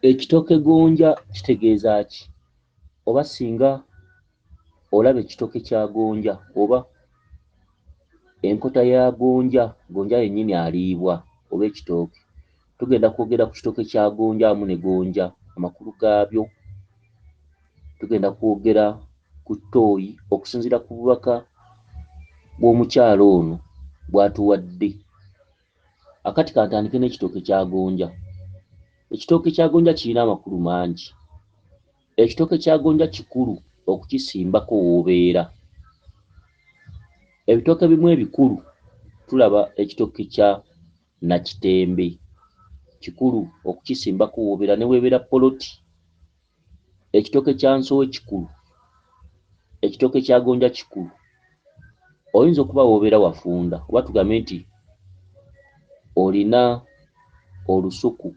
Ekitooke gonja kitegeeza ki? Oba singa olaba ekitooke kya gonja oba enkota ya gonja, gonja yennyini aliibwa oba ekitooke. Tugenda kwogera ku kitooke kya gonja wamu ne gonja, amakulu gaabyo. Tugenda kwogera ku ttooyi okusinziira ku bubaka bw'omukyala ono bw'atuwadde. Akati ka ntandike n'ekitooke kya gonja. Ekitooke kya gonja kirina amakulu mangi. Ekitooke kya gonja kikulu okukisimbako w'obeera. Ebitooke bimu ebikulu tulaba ekitooke kya nakitembe, kikulu okukisimbako w'obeera ne weebeera poloti. Ekitooke kya nsowe kikulu, ekitooke kya gonja kikulu. Oyinza okuba w'obeera wafunda oba tugambe nti olina olusuku.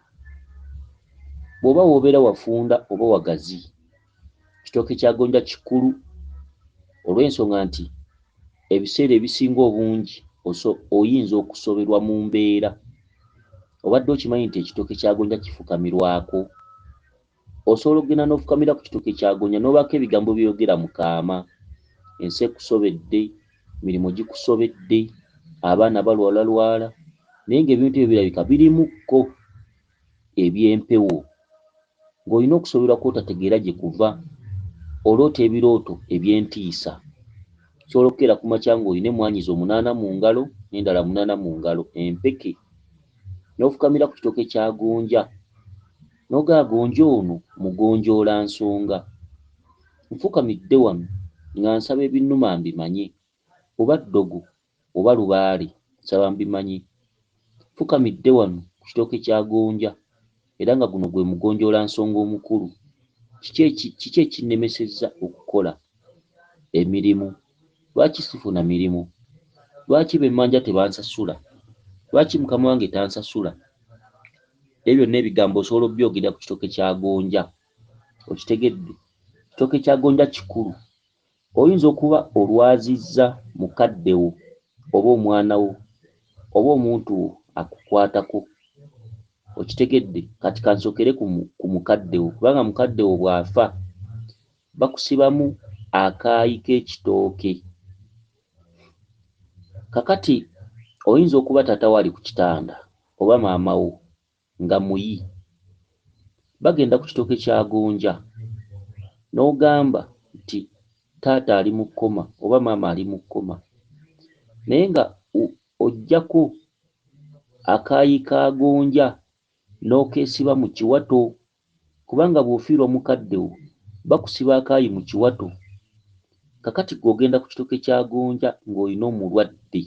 Bw'oba w'obeera wafunda oba wagazi, ekitooke kya gonja kikulu olw'ensonga nti ebiseera ebisinga obungi oyinza okusoberwa mu mbeera. Obadde okimanyi nti ekitooke kya gonja kifukamirwako? Osobola okugenda n'ofukamira ku kitooke kya gonja n'obaako ebigambo by'oyogera mu kaama. Ensi ekusobedde, emirimu gikusobedde, abaana balwalalwala, naye ng'ebintu ebyo birabika birimukko eby'empewo, ng'olina okusoberwa kw'otategeera gye kuva. Oloota ebirooto eby'entiisa. Osobola okukeera ku makya ng'olina emmwanyizo 8 mu ngalo n'endala 8 mu ngalo empeke, n'ofukamira ku kitooke kya gonja n'ogamba gonja ono mugonjoola nsonga. Nfukamidde wano nga nsaba ebinnuma mbimanye, oba ddogo oba lubaale nsaba mbimanye. Nfukamidde wano ku kitooke kya gonja era nga guno gwe mugonjoola nsonga omukulu. Kiki ekinnemesezza okukola emirimu? Lwaki sifuna mirimu? Lwaki bemmanja tebansasula? Lwaki mukama wange tansasula? Ebyo byonna ebigambo osobola obyogera ku kitooke kya gonja. Okitegedde? Ekitooke kya gonja kikulu. Oyinza okuba olwazizza mukadde wo oba omwana wo oba omuntu wo akukwatako. Okitegedde? Kati kansookere ku mukadde wo, kubanga mukadde wo bw'afa bakusibamu akaayi k'ekitooke. Kakati oyinza okuba taata wo ali ku kitanda oba maama wo nga muyi, bagenda ku kitooke kya gonja n'ogamba nti taata ali mu kkoma oba maama ali mu kkoma, naye nga oggyako akaayi ka gonja n'okeesiba mu kiwato, kubanga bw'ofiirwa mukadde wo bakusiba akaayi mu kiwato. Kakati gw'ogenda ku kitooke kya gonja ng'olina omulwadde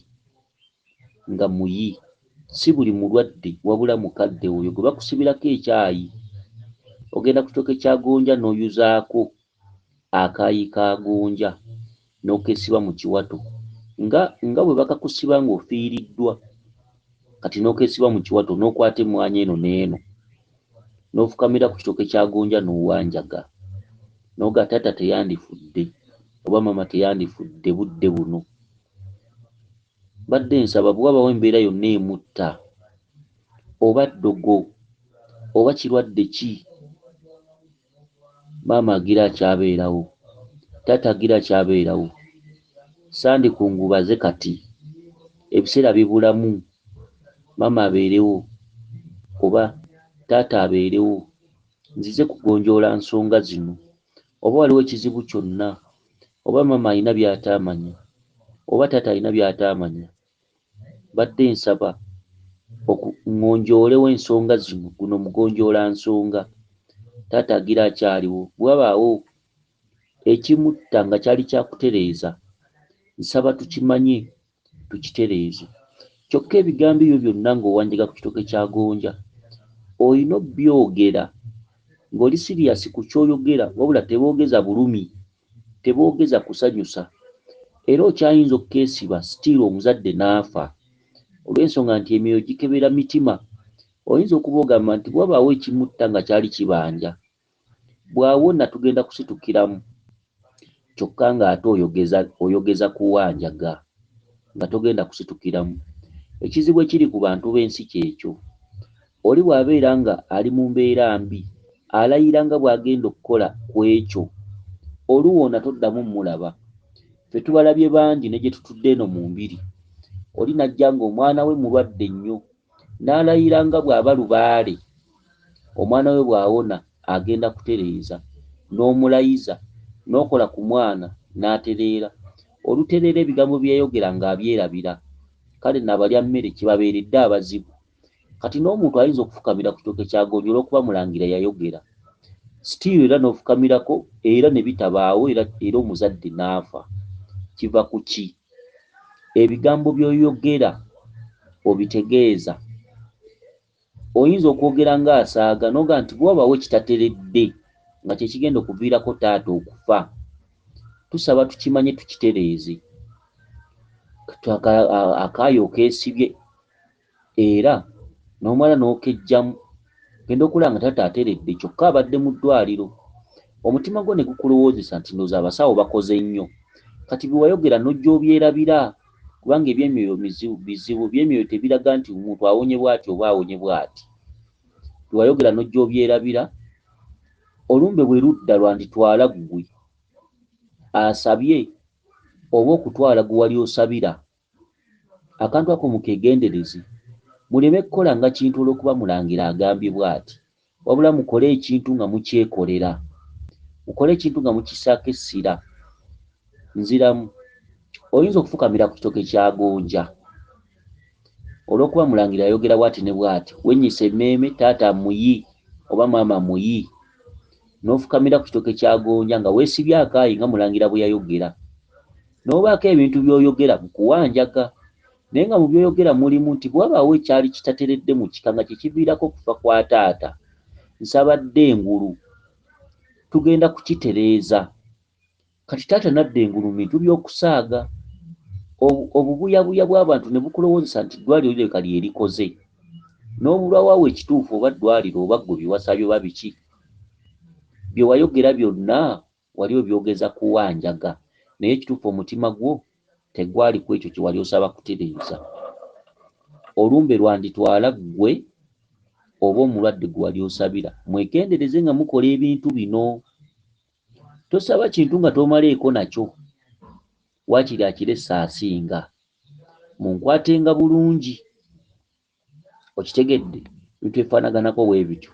nga muyi. Si buli mulwadde wabula mukadde wo oyo gwe bakusibirako ekyayi. Ogenda ku kitooke kya gonja n'oyuzaako akaayi ka gonja n'okeesiba mu kiwato nga bwe bakakusiba ng'ofiiriddwa, kati n'okeesiba mu kiwato n'okwata emmwanyi eno n'eno n'ofukamira ku kitooke kya gonja n'owanjaga n'oga taata teyandifudde oba maama teyandifudde budde buno. Badde nsaba bwe wabawo embeera yonna emutta oba ddogo oba kirwadde ki, maama agira akyabeerawo, taata agira akyabeerawo, sandikungubaze kati ebiseera bibulamu, maama abeerewo oba taata abeerewo, nzize kugonjoola nsonga zino. Oba waliwo ekizibu kyonna, oba maama alina by'ataamanya oba taata alina by'ataamanya, badde nsaba ngonjoolewo ensonga zino, guno mugonjoola nsonga. Taata agira akyaliwo, bw'abaawo ekimutta nga kyali kyakutereeza, nsaba tukimanye tukitereeze. Kyokka ebigambo ebyo byonna ng'owanjaga ku kitooke kya gonja olina obyogera ng'oli siriyasi ku ky'oyogera, wabula teboogeza bulumi, teboogeza kusanyusa. Era okyayinza okukeesiba sitiiri omuzadde n'afa, olw'ensonga nti emyoyo gikebera mitima. Oyinza okuba ogamba nti bw'abaawo ekimutta nga kyali kibanja, bw'awona tugenda kusitukiramu, kyokka ng'ate oyogeza kuwanjaga nga togenda kusitukiramu. Ekizibu ekiri ku bantu b'ensi kyekyo. oli bw'abeera nga ali mu mbeera mbi alayira nga bw'agenda okukola ku ekyo oluwona toddamu mulaba. Ffe tubalabye bangi ne gye tutudde eno mu mbiri. Oli najja ng'omwana we mulwadde nnyo n'alayira nga bw'aba lubaale omwana we bw'awona agenda kutereeza n'omulayiza n'okola ku mwana n'atereera. Olutereera ebigambo byeyogera ng'abyerabira. Kale n'abalya mmere kibabeeredde abazibu. Kati n'omuntu ayinza okufukamira ku kitooke kya gonja olw'okuba mulangira yayogera. Sitiiyo era n'ofukamirako era ne bitabaawo era omuzadde n'afa. Kiva ku ki? Ebigambo by'oyogera obitegeeza. Oyinza okwogera ng'asaaga n'oga nti bw'obawo ekitateredde nga kye kigenda okuviirako taata okufa. Tusaba tukimanye tukitereeze. Akaayo okeesibye era n'omwana n'okejjamu genda okulaba nga taata ateredde kyokka abadde mu ddwaliro. Omutima gwo ne gukulowoozesa nti ndowooza abasawo bakoze nnyo. Kati bye wayogera n'ojja obyerabira kubanga ebyemyoyo bizibu. Ebyemyoyo tebiraga nti omuntu awonye bw'ati oba awonye bw'ati. Bye wayogera n'ojja obyerabira. Olumbe bwe ludda lwanditwala ggwe asabye oba okutwala gwe wali osabira. Akantu ako mukegendereze. Muleme kukola nga kintu olw'okuba mulangira agambye bw'ati, wabula mukole ekintu nga mukyekolera. Mukole ekintu nga mukisaako essira. Nziramu. Oyinza okufukamira ku kitooke kya gonja olw'okuba mulangira ayogera bw'ati ne bw'ati, wennyisa emmeeme taata muyi oba maama muyi, n'ofukamira ku kitooke kya gonja nga weesibye akaayi nga mulangira bwe yayogera. N'obaako ebintu by'oyogera mu kuwanjaga. Naye nga mu by'oyogera mulimu nti bw'abaawo ekyali kitateredde mu kika nga kye kiviirako okufa kwa taata, nsabadde engulu tugenda kukitereeza. Kati taata nadda engulu mu bintu by'okusaaga. Obubuyabuya bw'abantu ne bukulowoozesa nti ddwaliro lireka lye likoze. N'obulwawaawo ekituufu oba ddwaliro oba ggwe bye wasabye oba biki. Bye wayogera byonna wali obyogeza kuwanjaga. Naye ekituufu omutima gwo tegwali ku ekyo kye wali osaba kutereeza. Olumbe lwanditwala ggwe oba omulwadde gwe wali osabira. Mwegendereze nga mukola ebintu bino. Tosaba kintu nga tomaleeko nakyo. Waakiri akiressa asinga. Munkwatenga bulungi. Okitegedde? Bintu efaanaganako bwe bityo.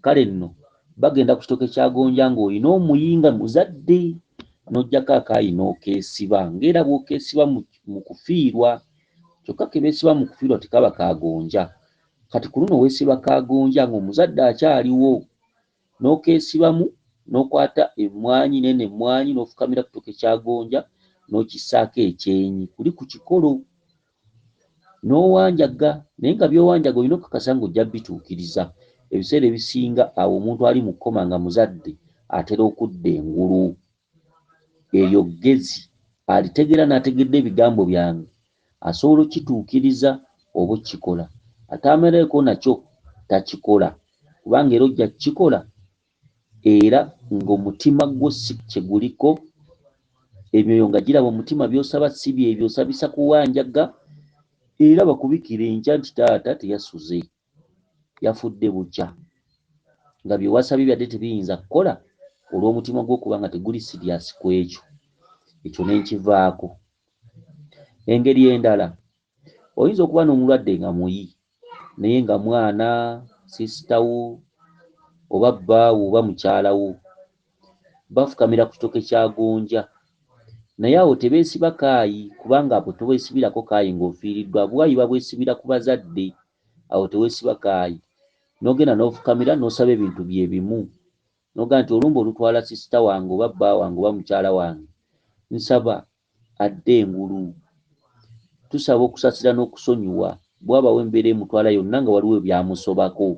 Kale nno bagenda ku kitooke kya gonja ng'olina omuyinga muzadde n'oggyako akaayi n'okeesiba ng'era bw'okeesiba mu kufiirwa. Kyokka ke beesiba mu kufiirwa tekaba kagonja. Kati ku luno weesiba kagonja ng'omuzadde akyaliwo n'okeesibamu n'okwata emmwanyi nene emmwanyi n'ofukamira ku kitooke kya gonja n'okissaako ekyenyi kuli ku kikolo n'owanjaga. Naye nga by'owanjaga olina okukakasa ng'ojja bituukiriza. Ebiseera ebisinga awo omuntu ali mu kkoma nga muzadde atera okudda engulu. Eryo ggezi alitegeera n'ategedde ebigambo byange asobola okituukiriza oba okikola. Ataamaleeko nakyo takikola kubanga era ojja kukikola era ng'omutima gwo si kye guliko. Emyoyo nga giraba omutima by'osaba si byebyo, osabisa kuwanjaga era bakubikira enkya nti taata teyasuze, yafudde bukya, nga bye wasabye byadde tebiyinza kukola olw'omutima gwo okuba nga teguli siriasi ku ekyo. Ekyo n'enkivaako. Engeri endala, oyinza okuba n'omulwadde nga muyi naye nga mwana, sisitawo oba bbaawo oba mukyalawo bafukamira ku kitooke kya gonja. Naye awo tebeesiba kaayi kubanga apo teweesibirako kaayi ng'ofiiriddwa. Bwayi babwesibira ku bazadde, awo teweesiba kaayi. N'ogenda n'ofukamira n'osaba ebintu bye bimu. N'oga nti olumbe olutwala sisita wange oba bba wange oba mukyala wange, nsaba adde engulu. Tusaba okusasira n'okusonyiwa bw'abawo embeera emutwala yonna nga waliwo ebyamusobako.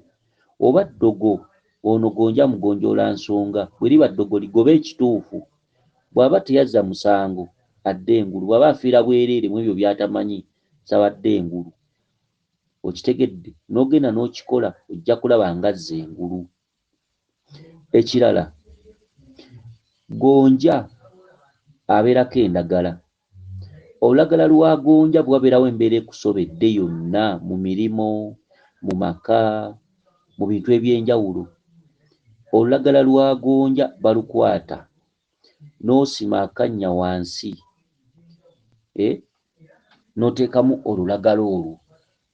Oba ddogo ono gonja mugonjoola nsonga, bwe liba ddogo ligobe ekituufu. Bw'aba teyazza musango adde engulu. Bw'aba afiira bwereere mu ebyo by'atamanyi, nsaba adde engulu. Okitegedde? N'ogenda n'okikola ojja kulaba ng'azza engulu. Ekirala, gonja abeerako endagala. Olulagala lwa gonja bw'abeerawo embeera ekusobedde yonna mu mirimo, mu maka, mu bintu eby'enjawulo. Olulagala lwa gonja balukwata n'osima akannya wansi n'oteekamu olulagala olwo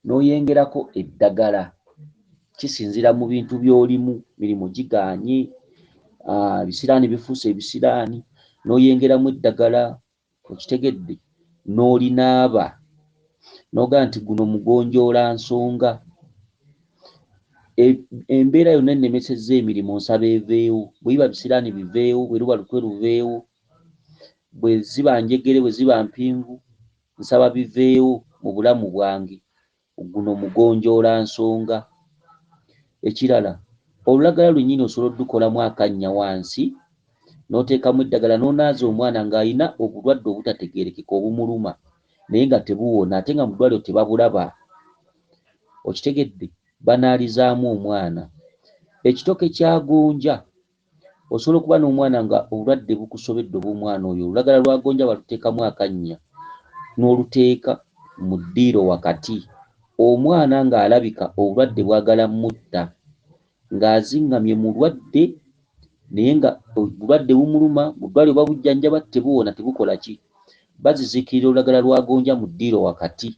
n'oyengerako eddagala. Kisinziira mu bintu by'olimu, mirimu gigaanye, ebisiraani bifuuse ebisiraani, n'oyengeramu eddagala, okitegedde, n'olinaaba n'ogaa nti guno mugonjoola nsonga. Embeera yonna ennemesezza emirimu nsaba eveewo. Bwe biba bisiraani biveewo, bwe luba lutwe luveewo, bwe ziba njegere, bwe ziba mpingu, nsaba biveewo mu bulamu bwange. Guno mugonjoola nsonga. Ekirala, olulagala lwennyini osobola oddukolamu akannya wansi n'oteekamu eddagala n'onaaza omwana ng'alina obulwadde obutategeerekeka obumuluma naye nga tebuwona ate nga mu ddwaliro tebabulaba. Okitegedde, banaalizaamu omwana. Ekitoke kya gonja, osobola okuba n'omwana nga obulwadde bukusobedde obw'omwana oyo, olulagala lwa gonja baluteekamu akannya n'oluteeka mu ddiiro wakati, omwana ng'alabika obulwadde bwagala mutta, ng'aziŋŋamye mulwadde naye nga obulwadde bumuluma, mu ddwaliro babujjanjaba tebuwona, tebukola ki, bazizikirira olulagala lwa gonja mu ddiiro wakati,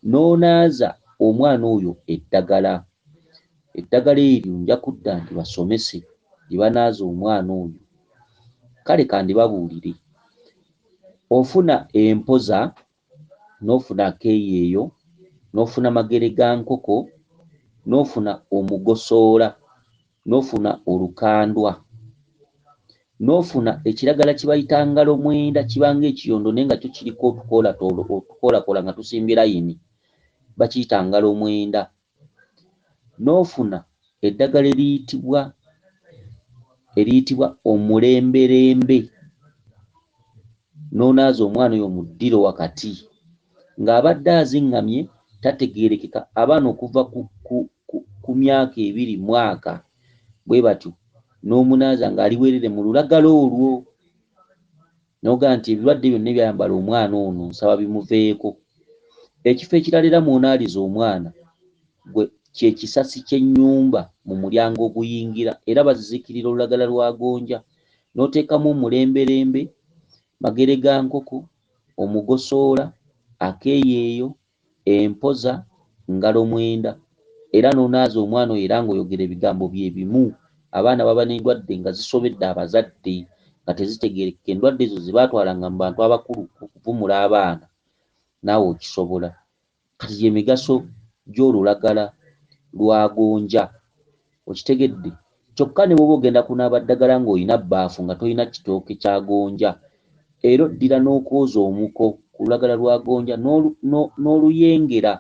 n'onaaza omwana oyo eddagala. Eddagala eryo nja kudda nti basomese lye banaaza omwana oyo. Kale kandibabuulire, ofuna empoza, n'ofuna akeeyeeyo, n'ofuna magere ga nkoko, n'ofuna omugosoola, n'ofuna olukandwa, n'ofuna ekiragala kye bayita ngalo mwenda, kibanga ekiyondo naye nga kyo kiriko otukoolakoola nga tusimbye layini, bakiyita ngalo mwenda, n'ofuna eddagala eriyitibwa omulemberembe, n'onaaza omwana oyo mu ddiiro wakati ng'abadde aziŋŋamye tategeerekeka. Abaana okuva ku myaka 2 mwaka bwe batyo, n'omunaaza ng'ali bwerere mu lulagala olwo, n'ogaa nti ebirwadde byonna ebyayambala omwana ono nsaba bimuveeko. Ekifo ekirala era mw'onaaliza omwana gwe kye kisasi ky'ennyumba mu mulyango oguyingira, era bazizikirira olulagala lwa gonja, n'oteekamu omulemberembe, magere ga nkoko, omugosoola, akeeyeeyo, empoza, ngalo mwenda, era n'onaaza omwana oyo era ng'oyogera ebigambo bye bimu. Abaana baba n'endwadde nga zisobedde abazadde nga tezitegeerekeka. Endwadde ezo ze baatwalanga mu bantu abakulu okuvumula abaana, naawe okisobola. Kati gy'emigaso gy'olulagala lwa gonja, okitegedde. Kyokka ne bw'oba ogenda kunaaba ddagala ng'olina bbaafu nga tolina kitooke kya gonja, era oddira n'okwoza omuko ku lulagala lwa gonja n'oluyengera,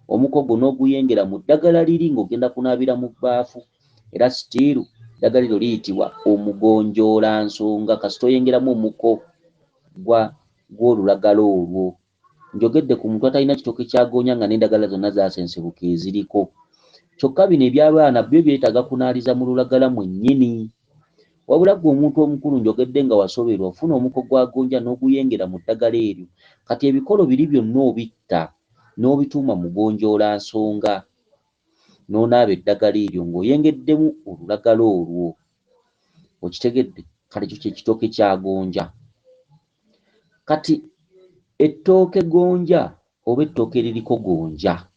omuko gwo n'oguyengera mu ddagala liri ng'ogenda kunaabira mu bbaafu, era sitiiru eddagala eryo liyitibwa omugonjoola nsonga kasita oyengeramu omuko gw'olulagala olwo. Njogedde ku muntu atalina kitooke kya gonja nga n'endagala zonna zaasensebuka eziriko. Kyokka bino eby'abaana byo byetaaga kunaaliza mu lulagala mwennyini. Wabula ggwe omuntu omukulu njogedde nga wasoberwa, ofuna omuko gwa gonja n'oguyengera mu ddagala eryo, kati ebikolo biri byonna obitta n'obituuma mugonjoola nsonga, n'onaaba eddagala eryo ng'oyengeddemu olulagala olwo. Okitegedde? Kale ekyo kye kitooke kya gonja. Kati ettooke gonja oba ettooke eririko gonja,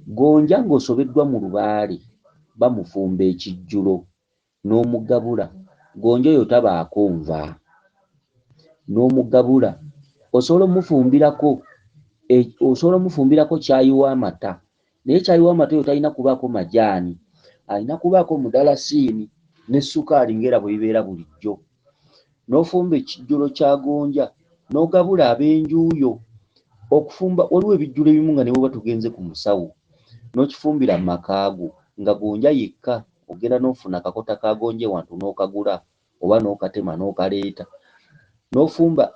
gonja ng'osobeddwa mu lubaale bamufumba ekijjulo n'omugabula, gonja oyo tabaako nva, n'omugabula osobola omufumbirako caayi w'amata, naye caayi w'amata oyo talina kubaako majaani, alina kubaako mudalasini ne ssukaali ng'era bwe bibeera bulijjo. N'ofumba ekijjulo kya gonja n'ogabula ab'enjuuyo. Okufumba, waliwo ebijjulo ebimu nga ne bwe tugenze ku musawo n'okifumbira mu makaago nga gonja yekka, ogenda n'ofuna akakota ka gonja wantu n'okagula oba n'okatema n'okaleeta n'ofumba.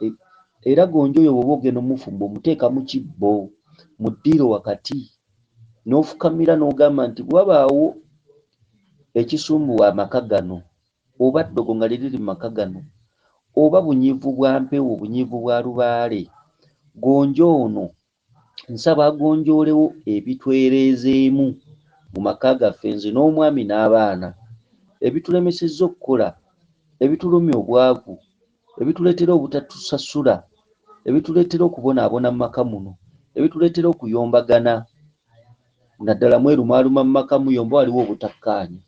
Era gonja oyo bw'oba ogenda omufumba omuteeka mu kibbo mu ddiiro wakati, n'ofukamira n'ogamba nti bwabaawo ekisumbuwa amaka gano, oba ddogo nga liriri mu maka gano, oba bunyiivu bwa mpewo, bunyiivu bwa lubaale, gonja ono nsaba agonjoolewo ebitwereezeemu mu maka gaffe nze n'omwami n'abaana ebitulemesezza okukola, ebitulumya obwavu, ebituleetera obutatusasula, ebituleetera okubonaabona mu maka muno, ebituleetera okuyombagana, naddala mwerumaaluma mu maka muyomba waliwo obutakkaanya.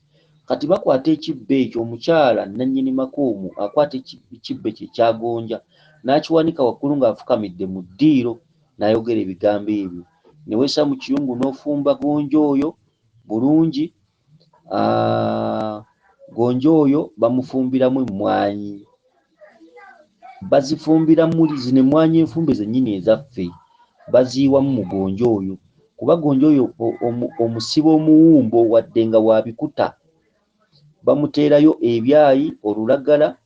Kati bakwata ekibbo ekyo, omukyala nannyini maka omwo akwata ekibbo ekyo ekyagonja n'akiwanika waggulu ng'afukamidde mu ddiiro n'ayogera ebigambo ebyo. Ne wessa mu kiyungu n'ofumba gonja oyo bulungi. Gonja oyo bamufumbiramu emmwanyi, bazifumbira muli zino emmwanyi enfumbe zennyini ezaffe baziiwamu mu gonja oyo, kuba gonja oyo omusiba omuwumbo wadde nga wabikuta bamuteerayo ebyayi, olulagala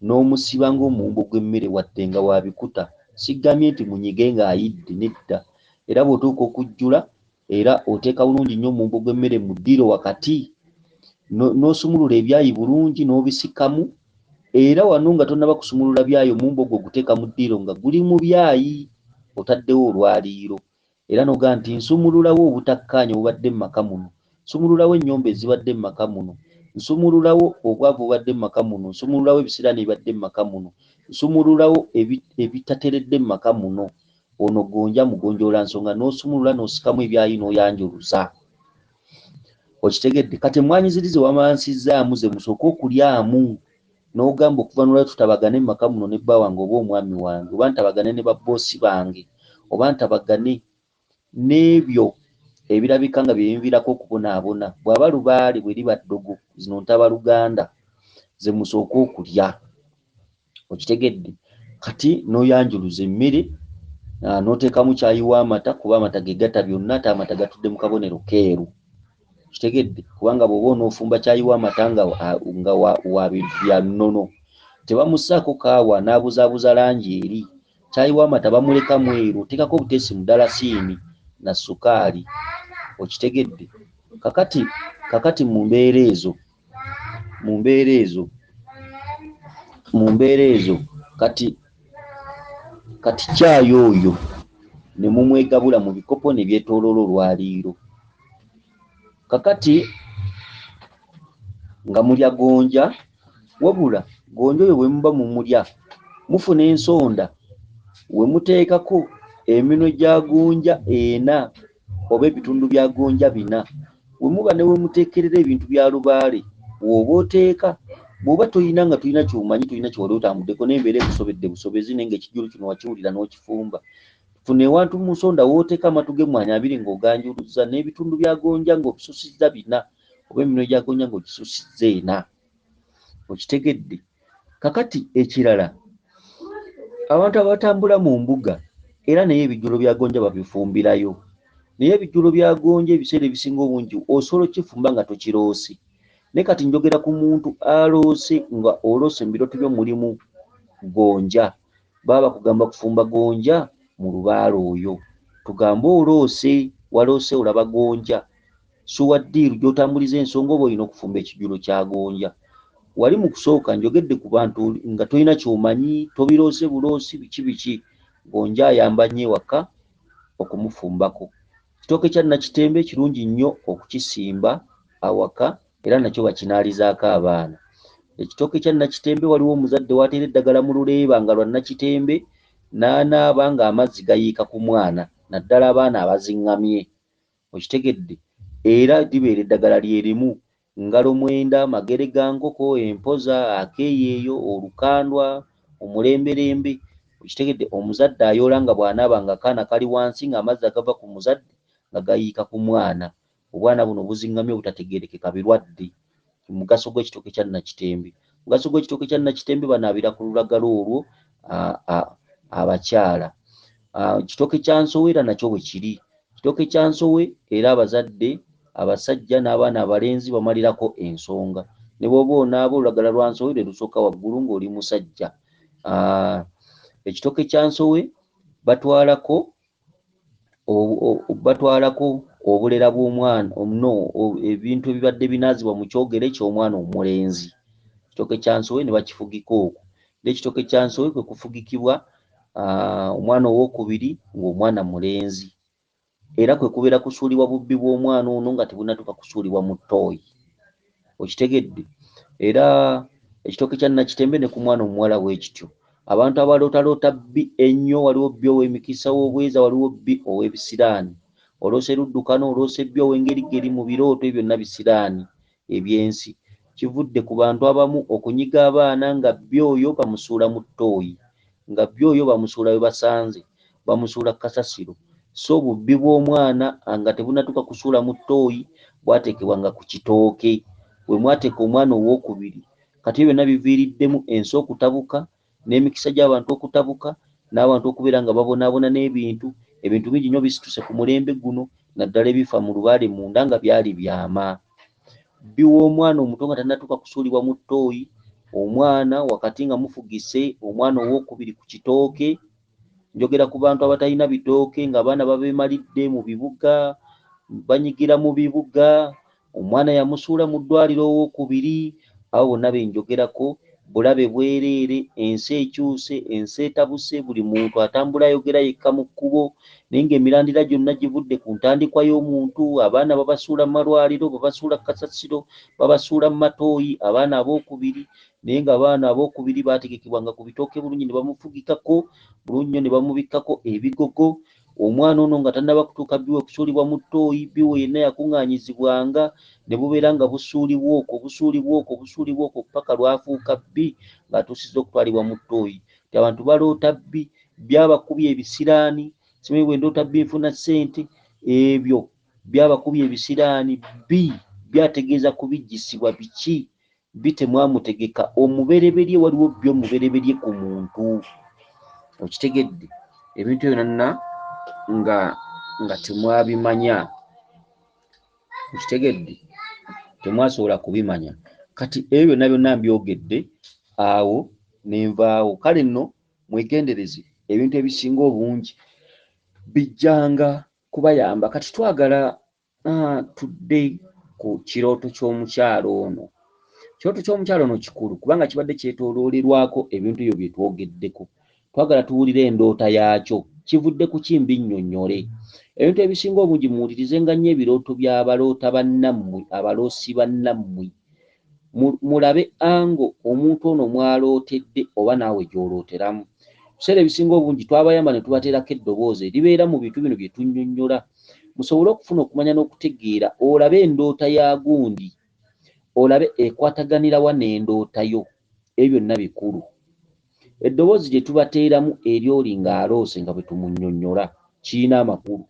n'omusiba ng'omuwumbo gw'emmere wadde nga wabikuta. Sigambye nti munyige ng'ayidde, nedda. Era bw'otuuka okujjula era oteeka bulungi nnyo omuwumbo gw'emmere mu ddiiro wakati, n'osumulula ebyayi bulungi n'obisikamu, era wano nga tonnaba kusumulula byayi omuwumbo gwo guteeka mu ddiiro nga guli mu byayi, otaddewo olwaliiro. Era nogaa nti nsumululawo obutakkaanya obubadde mu maka muno, nsumululawo ennyombe ezibadde mu maka muno, nsumululawo obwavu obubadde mu maka muno, nsumululawo ebisiraani ebibadde mu maka muno, nsumululawo ebitateredde mu maka muno. Ono gonja mugonjoola nsonga, n'osumulula n'osikamu ebyayi n'oyanjuluza. Okitegedde? Kati emmwanyi ziri ze wamansizaamu ze musooka okulyamu n'ogamba okuva n'olwayo tutabagane mu maka muno ne bba wange oba omwami wange, oba ntabagane ne babboosi bange, oba ntabagane n'ebyo ebirabika nga bye binviirako okubonaabona. Bw'aba lubaale bwe liba ddogo, zino ntaba Luganda ze musooka okulya. Okitegedde? Kati n'oyanjuluza emmere n'oteekamu kyayi w'amata, kuba amata ge gata byonna, ate amata gatudde mu kabonero keeru. Kitegedde? Kubanga bw'oba onoofumba kyayi w'amata nga wa bintu bya nnono, tebamussaako kaawa n'abuzaabuza langi eri. Kyayi w'amata bamuleka mweru, oteekako obuteesi mudalasini na sukaali. Okitegedde? Kakati mu mbeera ezo kati kyayi oyo ne mumwegabula mu bikopo ne byetooloola olwaliiro. Kakati nga mulya gonja, wabula gonja oyo bwe muba mumulya mufuna ensonda we muteekako eminwe gya gonja 4 oba ebitundu bya gonja 4, we muba ne we muteekerera ebintu bya lubaale bw'oba oteeka. Bw'oba toyina nga toyina ky'omanyi, toyina ky'wali otambuddeko n'embeera ekusobedde busobezi naye ng'ekijjulo kino wakiwulira n'okifumba, funa ewantu mu nsonda w'oteeka amatu g'emmwanyi 2 ng'oganjuluzza n'ebitundu bya gonja ng'obisusizza 4 oba eminwe gya gonja ng'ogisusizza 4. Okitegedde? Kakati ekirala, abantu abatambula mu mbuga era naye ebijjulo bya gonja babifumbirayo, naye ebijjulo bya gonja ebiseera ebisinga obungi osobola okifumba nga tokiroose. Naye kati njogera ku muntu aloose, nga oloose mu birooto byo mulimu gonja, baba bakugamba kufumba gonja mu lubaale oyo. Tugambe oloose, waloose olaba gonja, suwa ddiiru gy'otambuliza ensonga oba olina okufumba ekijjulo kya gonja. Wali mu kusooka njogedde ku bantu nga tolina ky'omanyi, tobiroose buloosi, biki gonja ayamba nnyo ewaka okumufumbako. Kitooke kya nakitembe kirungi nnyo okukisimba awaka era nakyo bakinaalizaako abaana. Ekitooke kya nakitembe waliwo omuzadde w'ateera eddagala mu luleeba nga lwa nakitembe n'anaaba ng'amazzi gayiika ku mwana, naddala abaana abaziŋŋamye. Okitegedde? Era libeera eddagala lyerimu ngalo 9, magere ga nkoko, empoza, akeeyeeyo, olukandwa, omulemberembe. Okitegedde? Omuzadde ayoola nga bw'anaaba nga akaana kali wansi ng'amazzi agava ku muzadde nga gayiika ku mwana. Obwana buno buziŋŋamye obutategeerekeka birwadde. Omugaso gw'ekitooke kya nakitembe. Omugaso gw'ekitooke kya nakitembe banaabira ku lulagala olwo abakyala. Ekitooke kya nsowe era nakyo bwe kiri. Ekitooke kya nsowe era abazadde abasajja n'abaana abalenzi bamalirako ensonga. Ne bw'oba onaaba olulagala lwa nsowe lwe lusooka waggulu ng'oli musajja. Ekitooke kya nsowe batwalako obulera bw'omwana ebintu ebibadde binaazibwa mu kyogere ky'omwana omulenzi. Ekitooke kya nsowe ne bakifugika okwo. Ekitooke kya nsowe kwe kufugikibwa omwana owookubiri ng'omwana mulenzi. era kwe kubeera kusuulibwa bubbi bw'omwana ono nga tebunatuuka kusuulibwa mu ttooyi. Okitegedde? Era ekitooke kya Nakitembe ne ku mwana omuwala bw'ekityo. Abantu abalootaloota bbi ennyo, waliwo bbi ow'emikisa w'obweza, waliwo bbi ow'ebisiraani. Oloosa eruddukano, oloosa ebbi ow'engerigeri mu birooto, ebyo byonna bisiraani eby'ensi. Kivudde ku bantu abamu okunyiga abaana nga bbi oyo bamusuula mu ttooyi, nga bbi oyo bamusuula we basanze, bamusuula kasasiro. So bubbi bw'omwana nga tebunatuuka kusuula mu ttooyi bwateekebwanga ku kitooke. Bwe mwateeka omwana owookubiri, kati ebyo byonna biviiriddemu ensi okutabuka, n'emikisa gy'abantu okutabuka, n'abantu okubeera nga babonaabona n'ebintu. Ebintu bingi nnyo bisituse ku mulembe guno, naddala ebifa mu lubaale munda nga byali byama. Bbi w'omwana omuto nga tannatuuka kusuulibwa mu ttooyi, omwana wakati nga mufugise omwana owookubiri ku kitooke. Njogera ku bantu abatalina bitooke, ng'abaana babeemalidde mu bibuga, banyigira mu bibuga, omwana yamusuula mu ddwaliro owookubiri. Abo bonna be njogerako. Bulabe bwereere, ensi ekyuse, ensi etabuse, buli muntu atambula ayogera yekka mu kkubo, naye ng'emirandira gyonna givudde ku ntandikwa y'omuntu. Abaana babasuula mu malwaliro, babasuula kasasiro, babasuula mu matooyi, abaana abookubiri. Naye ng'abaana abookubiri baategekebwanga ku bitooke bulungi, ne bamufugikako bulungi nnyo, ne bamubikkako ebigogo. Omwana ono nga tannaba kutuuka bbi we kusuulibwa mu ttooyi, bbi we yenna yakuŋŋaanyizibwanga, ne bubeera nga busuulibwa okwo paka lwafuuka bbi ng'atuusizza okutwalibwa mu ttooyi. Ti abantu baloota bbi, byabakubye ebisiraani, simanyi bwe ndoota bbi nfuna ssente, ebyo byabakubye ebisiraani. Bbi byategeeza kubijjisibwa biki? Bbi temwamutegeka. Omubereberye, waliwo bbi omubereberye ku muntu. Okitegedde? Ebintu ebyo nonna nga temwabimanya. Okitegedde? Temwasobola kubimanya. Kati ebyo byonna byonna mbyogedde awo nenvaawo. Kale nno mwegendereze, ebintu ebisinga obungi bijjanga kubayamba. Kati twagala tudde ku kirooto ky'omukyalo ono. Kirooto ky'omukyalo ono kikulu kubanga kibadde kyetooloolerwako ebintu ebyo bye twogeddeko. Twagala tuwulire endoota yaakyo, kivudde ku kimbi nnyonnyole. Ebintu ebisinga obungi muwulirizenga nnyo ebirooto by'abaloota bannammwe, abaloosi bannammwe. Mulabe ango omuntu ono mwalootedde oba naawe gy'olooteramu. Ebiseera ebisinga obungi twabayamba ne tubateerako eddoboozi eribeera mu bintu bino bye tunnyonnyola, musobole okufuna okumanya n'okutegeera, olabe endoota ya gundi, olabe ekwataganira wa n'endoota yo. Ebyo byonna bikulu. Eddoboozi gye tubateeramu eri oli ng'aloose nga bwe tumunnyonnyola kirina amakulu.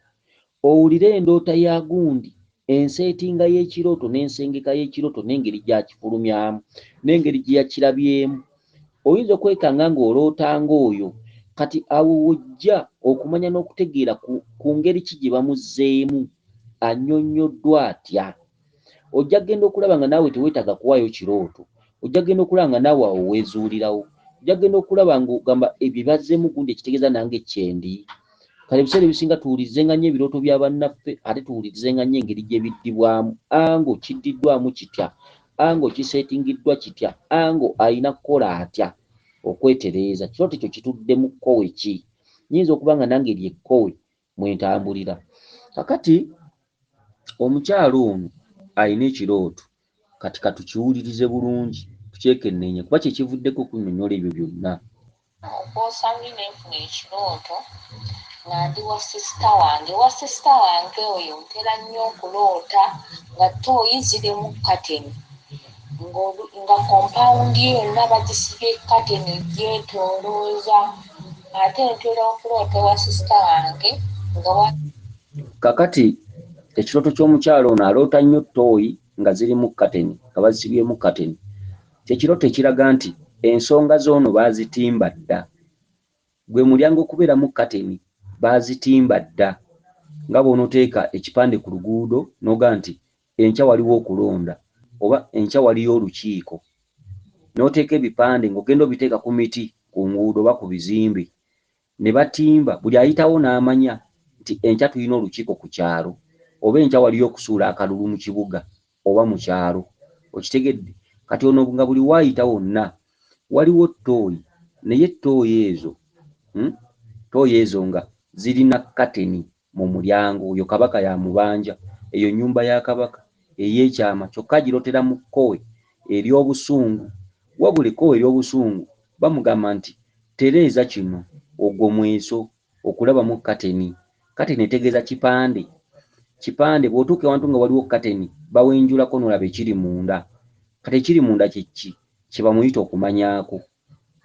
Owulire endoota ya gundi, enseetinga y'ekirooto n'ensengeka y'ekirooto n'engeri gy'akifulumyamu n'engeri gye yakirabyemu. Oyinza okwekanga ng'olootanga oyo. Kati awo wojja okumanya n'okutegeera ku ngeri ki gye bamuzzeemu, annyonnyoddwa atya. Ojja genda okulaba nga naawe teweetaaga kuwaayo kirooto. Ojja genda okulaba nga naawe awo weezuulirawo. Ojja genda okulaba ng'ogamba ebyo bazzeemu gundi ekitegeeza nange kyendi. Kale ebiseera ebisinga tuwulirizenga nnyo ebirooto bya bannaffe, ate tuwulirizenga nnyo engeri gye biddibwamu. Ango kiddiddwamu kitya, ango kiseetingiddwa kitya, ango alina kukola atya okwetereeza. Kirooto ekyo kitudde mu kkowe ki? Nyinza okuba nga nange lyekkowe mwentambulira. Kakati omukyalo ono alina ekirooto, kati katukiwulirize bulungi, tukyekenneenye kuba kye kivuddeko kunnyonnyola ebyo byonna. Okwosanga nenfuna ekirooto nga ndi wa sisita wange. Wa sisita wange oyo ntera nnyo okuloota nga ttooyi ziri mu kateni, nga kompawundi yonna bagisibye kateni gyetoolooza. Ate ntera okuloota wa sisita wange nga kakati ekirooto ky'omukyalo ono aloota nnyo ttooyi nga ziri mu kateni, nga bazisibyemu kateni. Kyekirooto ekiraga nti ensonga z'ono baazitimba dda. Gwe mulyango okubeera mu kateni baazitimba dda. Nga bw'onooteeka ekipande ku luguudo n'oga nti enkya waliwo okulonda oba enkya waliyo olukiiko, n'oteeka ebipande ng'ogenda obiteeka ku miti, ku nguudo oba ku bizimbe, ne batimba. Buli ayitawo n'amanya nti enkya tulina olukiiko ku kyalo, oba enkya waliyo okusuula akalulu mu kibuga oba mu kyalo. Okitegedde? Kati ono nga buli waayita wonna waliwo ttooyi, naye ttooyi ezo nga zirina kateni. mu mulyango oyo kabaka yamubanja eyo nyumba ya kabaka ey'ekyama kyokka girotera mu kkowe ery'obusungu wabula ekkowe ery'obusungu bamugamba nti tereeza kino ogwo mweso okulabamu kateni etegeeza kipande bw'otuuka ewantu nga waliwo kateni bawenjulako n'olaba ekiri munda kati ekiri munda kiki kye bamuyita okumanyaako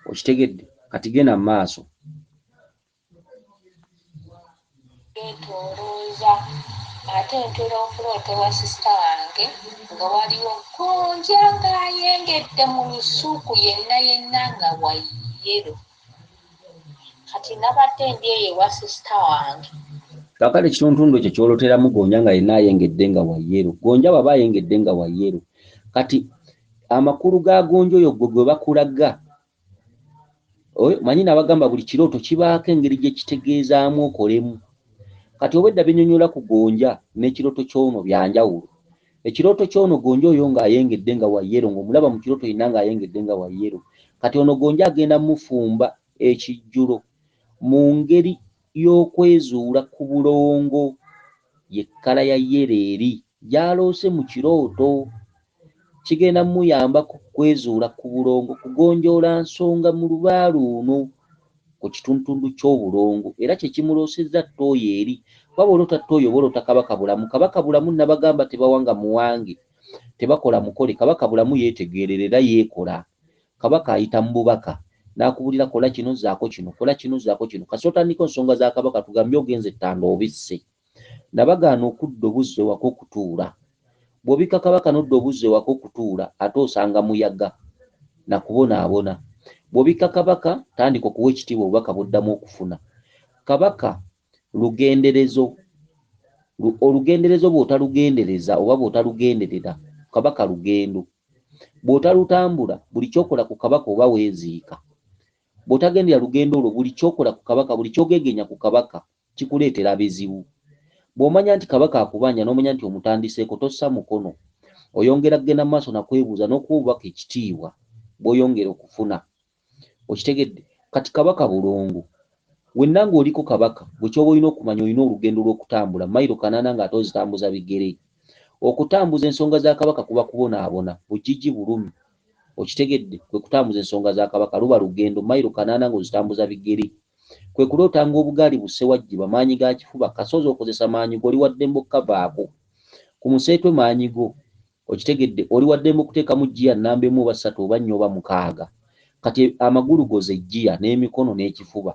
okitegedde kati genda mu maaso etolooza ate ntera okuloota wa sisita wange nga waliwo gonja ng'ayengedde mu lusuuku yenna nga wayero kati nabadde ndi eyo ewa sisita wange kakale ekituntundu ekyo kyoloteramu gonja nga yenna ayengedde nga wayero gonja baba ayengedde nga wayero kati amakulu ga gonja oyo gwe bakulaga manyi nabagamba buli kirooto kibaako engeri gye kitegeezaamu okolemu kati obwedda binyonyola ku gonja n'ekirooto ky'ono byanjawulo ekirooto ky'ono gonja oyo ng'ayengedde nga wayero ng'omulaba mu kirooto yenna ng'ayengedde nga wayero kati ono gonja agenda mufumba ekijjulo mu ngeri y'okwezuula ku bulongo ye kkala ya yero eri gyaloose mu kirooto kigenda muyamba ku kwezuula ku bulongo kugonjoola nsonga mu lubaalo luno ku kituntundu ky'obulongo era kye kimuloosezza ttooyo eri waba olota ttooyo oba kabaka bulamu nabagamba tebawanga muwange tebakola mukole kabaka bulamu yeetegeerera era yeekola kabaka ayita mu bubaka n'akubulira kola kino zaako kino kola kino zaako kino kasotandiko nsonga za kabaka tugambye ogenze ettanda obisse nabagaana okudda obuzze wako okutuula bw'obika kabaka n'odda obuzze wako okutuula ate osanga muyaga nakubonaabona bw'obika kabaka tandika okuwa ekitiibwa obubaka buddamu okufuna kabaka olugenderezo bw'otalugendereza oba bw'otalugenderera kabaka lugendo bw'otalutambula buli kyokola ku kabaka oba weeziika bw'otagendera lugendo olwo buli kyokola ku kabaka buli kyogegenya ku kabaka kikuleetera bizibu bw'omanya nti kabaka akubanja n'omanya nti omutandiseeko tossa mukono oyongera kugenda mu maaso nakwebuuza n'okuwa obubaka ekitiibwa bw'oyongera okufuna okitegedde kati kabaka bulongo wenna ng'oliko kabaka bwe kyoba olina okumanya olina olugendo lw'okutambula mayiro 8 ng'ate ozitambuza bigere okutambuza ensonga za kabaka kuba kubonaabona bujiji bulumi okitegedde kwe kutambuza ensonga za kabaka luba lugendo mayiro 8 ng'ozitambuza bigere kwe kulootanga obugaali bussewajjiba maanyi ga kifuba kasozi okozesa maanyi go oli waddembe okukavaako ku museetwe maanyi go okitegedde oli waddembe okuteekamu jjiya nnamba 1 oba 3 oba 4 oba 6 kati amagulu goze jjiya n'emikono n'ekifuba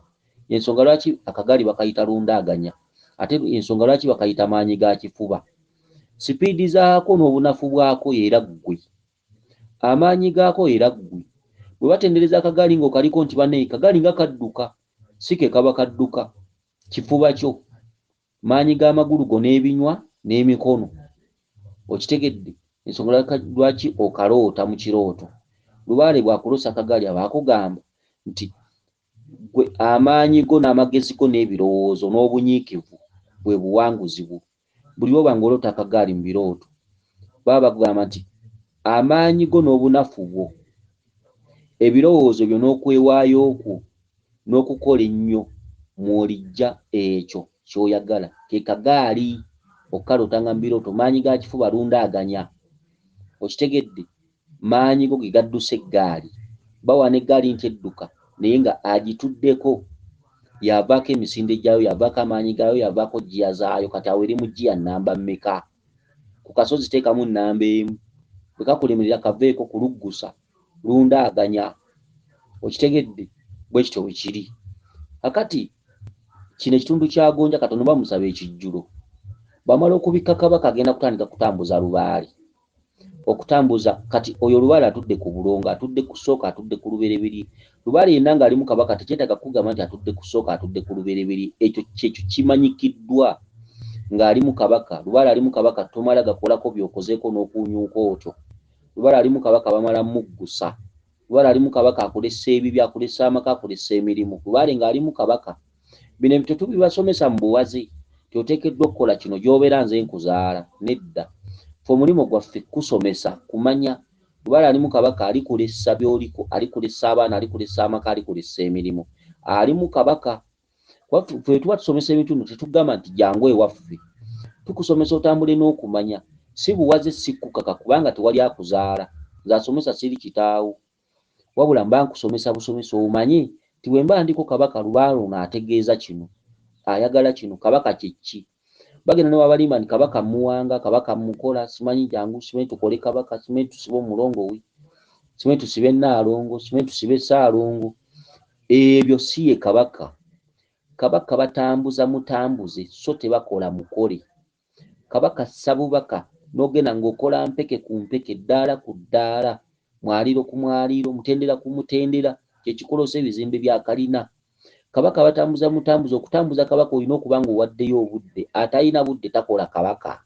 ensonga lwaki akagaali bakayita lundaaganya ate ensonga lwaki bakayita maanyi ga kifuba sipiidi zaako n'obunafu bwako era ggwe amaanyi gaako era ggwe bwe batendereza akagaali ng'okaliko nti bane kagaali nga kadduka si ke kaba kadduka kifuba kyo maanyi g'amagulu go n'ebinywa n'emikono okitegedde ensonga lwaki okaloota mu kirooto lubaale bw'akulosa akagaali aba akugamba nti gwe amaanyi go n'amagezi go n'ebirowoozo n'obunyiikivu bwe buwanguzi bwo buli oba ng'oloota akagaali mu birooto baba bagamba nti amaanyi go n'obunafu bwo ebirowoozo byo n'okwewaayo kwo n'okukola ennyo mw'olijja ekyo ky'oyagala ke kagaali okukalootanga mu birooto maanyi ga kifuba lundaaganya okitegedde maanyi go ge gaddusa eggaali bawaana eggaali nti edduka naye nga agituddeko yavaako emisinde gyayo yavaako amaanyi gaayo yavaako jjiya zaayo kati awo eri mu jjiya nnamba mmeka ku kasozi teekamu nnamba 1 bwe kakulemerera kaveeko kuluggusa lundaaganya okitegedde bwe kityo bwe kiri kakati kino ekitundu kya gonja katono bamusaba ekijjulo bamala okubikka kabaka agenda kutandika kutambuza lubaale okutambuza kati oyo lubaale atudde ku bulongo atudde ku ssooka atudde ku lubereberi lubaale yenna ng'alimu kabaka tekyetaaga kugamba nti atudde ku ssooka atudde ku lubereberi ekyo kyekyo kimanyikiddwa ng'alimu kabaka lubaale alimu kabaka tomala gakolako byokozeeko n'okunyuuka otyo lubaale alimu kabaka bamala muggusa lubaale alimu kabaka akolesa ebibi akolesa amaka akolesa emirimu lubaale ng'alimu kabaka bino ebyo tubibasomesa mu buwaze tyoteekeddwa okukola kino gy'obeera nze nkuzaala nedda fe omulimu gwaffe kusomesa kumanya lubaale alimu kabaka alikolesa by'oliko alikolesa abaana alikolesa amaka alikolesa emirimu alimu kabaka Ffe tuba tusomesa ebintu tetugamba nti jangu ewaffe, tukusomesa otambule n'okumanya, si buwaze si kukaka kubanga tewali akuzaala, nze asomesa siri kitaawo, wabula mba nkusomesa busomesa omanye nti bwe mba ndiko Kabaka Lubaale ono ategeeza kino, ayagala kino, Kabaka kye ki. Bagenda ne babalimba nti Kabaka muwanga, Kabaka mukola, simanyi jangu simanyi tukole Kabaka, simanyi tusibe omulongo we, simanyi tusibe Nnaalongo, simanyi tusibe Ssaalongo. Ebyo si ye Kabaka. Kabaka batambuza mutambuze so tebakola mukole. Kabaka Ssaabubaka n'ogenda ng'okola mpeke ku mpeke, ddaala ku ddaala, mwaliiro ku mwaliiro, mutendera ku mutendera, kyekikolosa ebizimbe bya kalina. Kabaka batambuza mutambuze. Okutambuza Kabaka olina okuba ng'owaddeyo obudde, atalina budde takola Kabaka.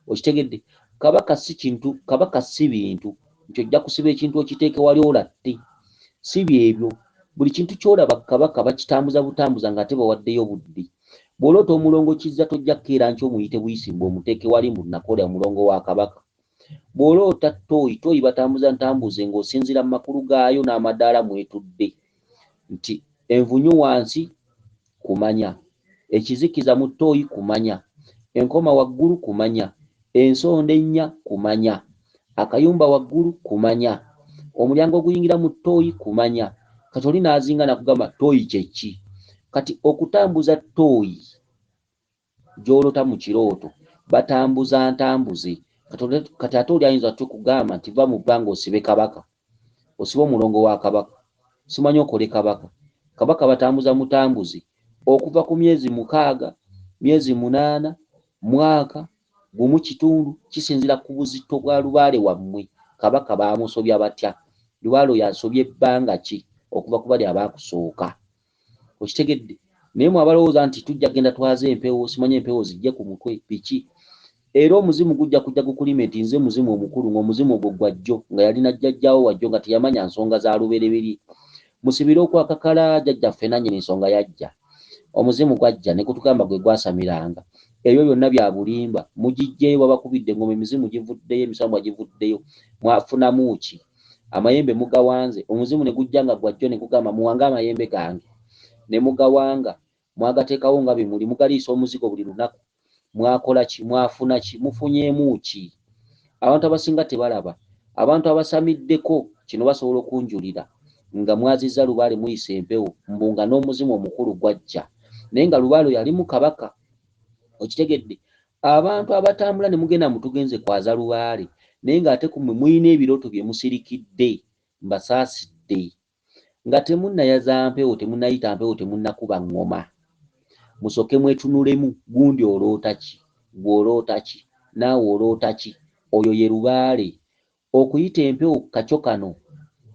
Okitegedde? Kabaka si kintu, Kabaka si bintu nti ojja kusiba ekintu okiteeke wali olatte, si byebyo. Buli kintu ky'olaba Kabaka bakitambuza butambuza ng'ate bawaddeyo budde. Bw'oloota omulongo Kizza tojja kukeera nti omuyite Buyisimbwa omuteeke wali mu nakola omulongo wa Kabaka. Bw'oloota Ttooyi batambuza ntambuze ng'osinziira mu makulu gaayo n'amadaala mwetudde nti envunyu wansi kumanya, ekizikiza mu Ttooyi kumanya, enkoma waggulu kumanya, ensonda ennya kumanya, akayumba waggulu kumanya, omulyango oguyingira mu Ttooyi kumanya. Kati oli n'azinga nakugamba Ttooyi kye ki? Kati okutambuza Ttooyi gy'olota mu kirooto batambuza ntambuze. Kati ate oli ayinza tukugamba nti va mu bbanga osibe Kabaka, osibe omulongo wa Kabaka, simanyi okole Kabaka. Kabaka batambuza mutambuze okuva ku myezi 6, myezi 8, mwaka gumu kitundu, kisinzira ku buzito bwa Lubaale wammwe. Kabaka baamusobya batya? Lubaale oyo asobye ebbanga ki okuva ku bali abaakusooka? Okitegedde? Naye mwe abalowooza nti tujja genda twaze empewo, simanyi empewo zijje ku mutwe biki. Era omuzimu gujja kujja gukulime nti nze muzimu omukulu, ng'omuzimu ogwo gwa jjo nga yalina jjajjaawo wajjo nga teyamanya nsonga za lubereberye. Musibire okwakakala jjajjaffe nannyini ensonga yajja. Omuzimu gwajja ne kutugamba gwe gwasamiranga. Ebyo byonna bya bulimba. Mugijjeyo babakubidde engoma, emizimu givuddeyo, emisambwa givuddeyo. Mwafunamu ki? Amayembe mugawanze. Omuzimu ne gujja nga gwajjo ne kugamba muwange amayembe gange. Ne mugawanga. Mwagateekawo nga bimuli, mugaliisa omuzigo buli lunaku. Mwakola ki? Mwafuna ki? Mufunyeemu ki? Abantu abasinga tebalaba. Abantu abasamiddeko kino basobola okunjulira nga mwazizza Lubaale muyisa empewo mbunga n'omuzimu omukulu gwajja. Naye nga Lubaale yali mu Kabaka. Okitegedde? Abantu abatambula ne mugenda mutugenze kwaza Lubaale naye ng'ate kumwe muyina ebirooto bye musirikidde mbasaasidde nga temunnayaza mpewo, temunnayita mpewo, temunnakuba ngoma. Musooke mwetunulemu, gundi oloota ki? Gw'oloota ki? Naawe oloota ki? Oyo ye Lubaale. Okuyita empewo kacyo kano,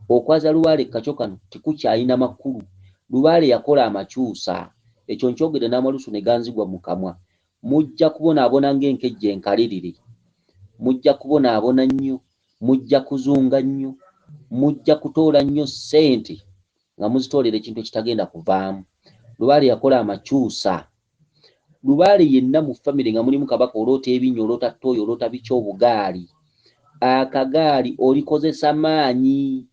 okwaza Lubaale kacyo kano tikukyalina makulu. Lubaale yakola amakyusa, ekyo nkyogedde n'amalusu ne ganzigwa mu kamwa. Mujja kubonaabona ng'enkejje enkalirire, mujja kubonaabona nnyo, mujja kuzunga nnyo, mujja kutoola nnyo ssente nga muzitoolera ekintu ekitagenda kuvaamu. Lubaale yakola amakyusa. Lubaale yenna mu famire nga mulimu Kabaka oloota ebinnya, oloota Ttooyi, oloota biki obugaali. Akagaali olikozesa maanyi.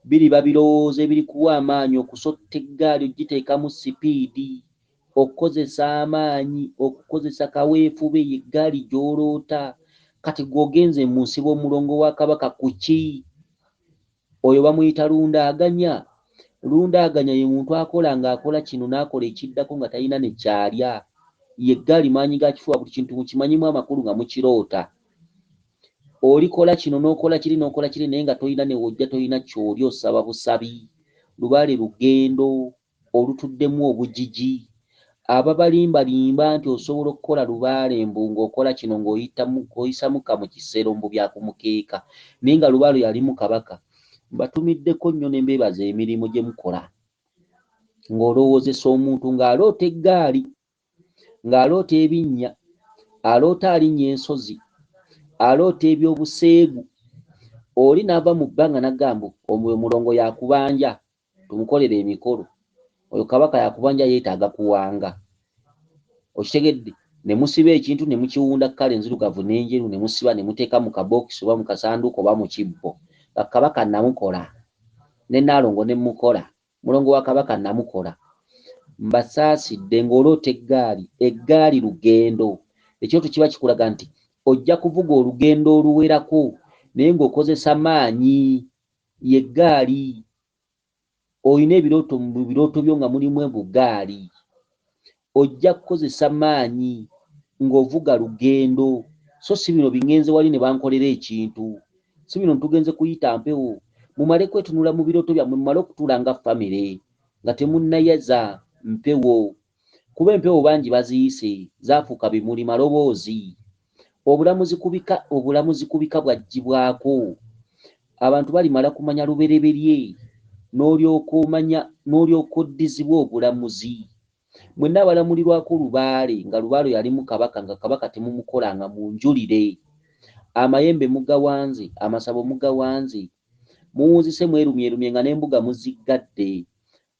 Biriba birowoozo ebiri kuwa amaanyi okusotta eggaali ogiteekamu sipiidi, okukozesa amaanyi, okukozesa kaweefube y'eggaali gy'oloota. Kati gw'ogenze mu nsiba omulongo wa Kabaka ku ki? Oyo bamuyita lundaaganya. Lundaaganya ye muntu akola ng'akola kino n'akola ekiddako nga talina ne kyalya. Y'eggaali maanyi ga kifuba, buli kintu mukimanyimu amakulu nga mukiroota. Olikola kino n'okola kiri n'okola kiri naye nga tolina ne wojja, tolina ky'oli, osaba busabi. Lubaale lugendo olutuddemu obujiji. Ababalimbalimba nti osobola okukola Lubaale mbu ng'okola kino ng'oyisa muka mu kisero mbu byakumukeeka. Naye nga Lubaale yali mu Kabaka. Mbatumiddeko nnyo ne mbeebaza emirimu gye mukola. Ng'olowoozesa omuntu ng'aloota eggaali, ng'aloota ebinnya, aloota alinnya ensozi, aloota ebyobuseegu. Oli n'ava mu bbanga n'agamba oyo mulongo yakubanja tumukolere emikolo. Oyo Kabaka yakubanja yeetaaga kuwanga. Okitegedde? Ne musiba ekintu ne mukiwunda kkala enzirugavu n'enjeru ne musiba ne muteeka mu kabookisi oba mu kasanduuko oba mu kibbo. Kabaka namukola. Ne Nnaalongo ne mukola. Mulongo wa Kabaka namukola. mbasaasidde ng'oloota eggaali lugendo. Ekyoto kiba kikulaga nti ojja kuvuga olugendo oluwerako naye ng'okozesa maanyi, y'eggaali. Olina ebirooto mu birooto byo nga mulimu ebugaali, ojja kukozesa maanyi ng'ovuga lugendo. So si bino bingenze wali ne bankolera ekintu, si bino tugenze kuyita mpewo. Mumale kwetunula mu birooto byammwe, mumale okutuula nga famire nga temunnayaza mpewo, kuba empewo bangi baziyise, zaafuuka bimuli maloboozi. Obulamuzi kubika bwaggyibwako, abantu balimala kumanya lubereberye n'olyoka oddizibwa obulamuzi. Mwenna abalamulirwako Lubaale nga Lubaale yali mu Kabaka nga Kabaka temumukolanga mu njulire, amayembe mugawanze, amasabo mugawanze, muwunzise mwerumyerumye nga n'embuga muziggadde.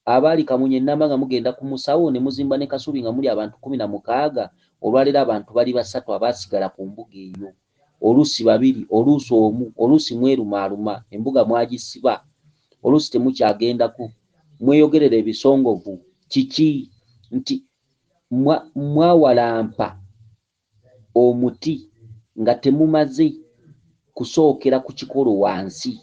Abaali Kamunye Nnamba nga mugenda ku musawo ne muzimba ne Kasubi nga muli abantu 16, olwaleero abantu bali 3 abaasigala ku mbuga eyo, oluusi 2, oluusi 1, oluusi mwerumaaluma, embuga mwagisiba, oluusi temukyagendako, mweyogerera ebisongovu. Kiki? Nti mwawalampa omuti nga temumaze kusookera ku kikolo wansi.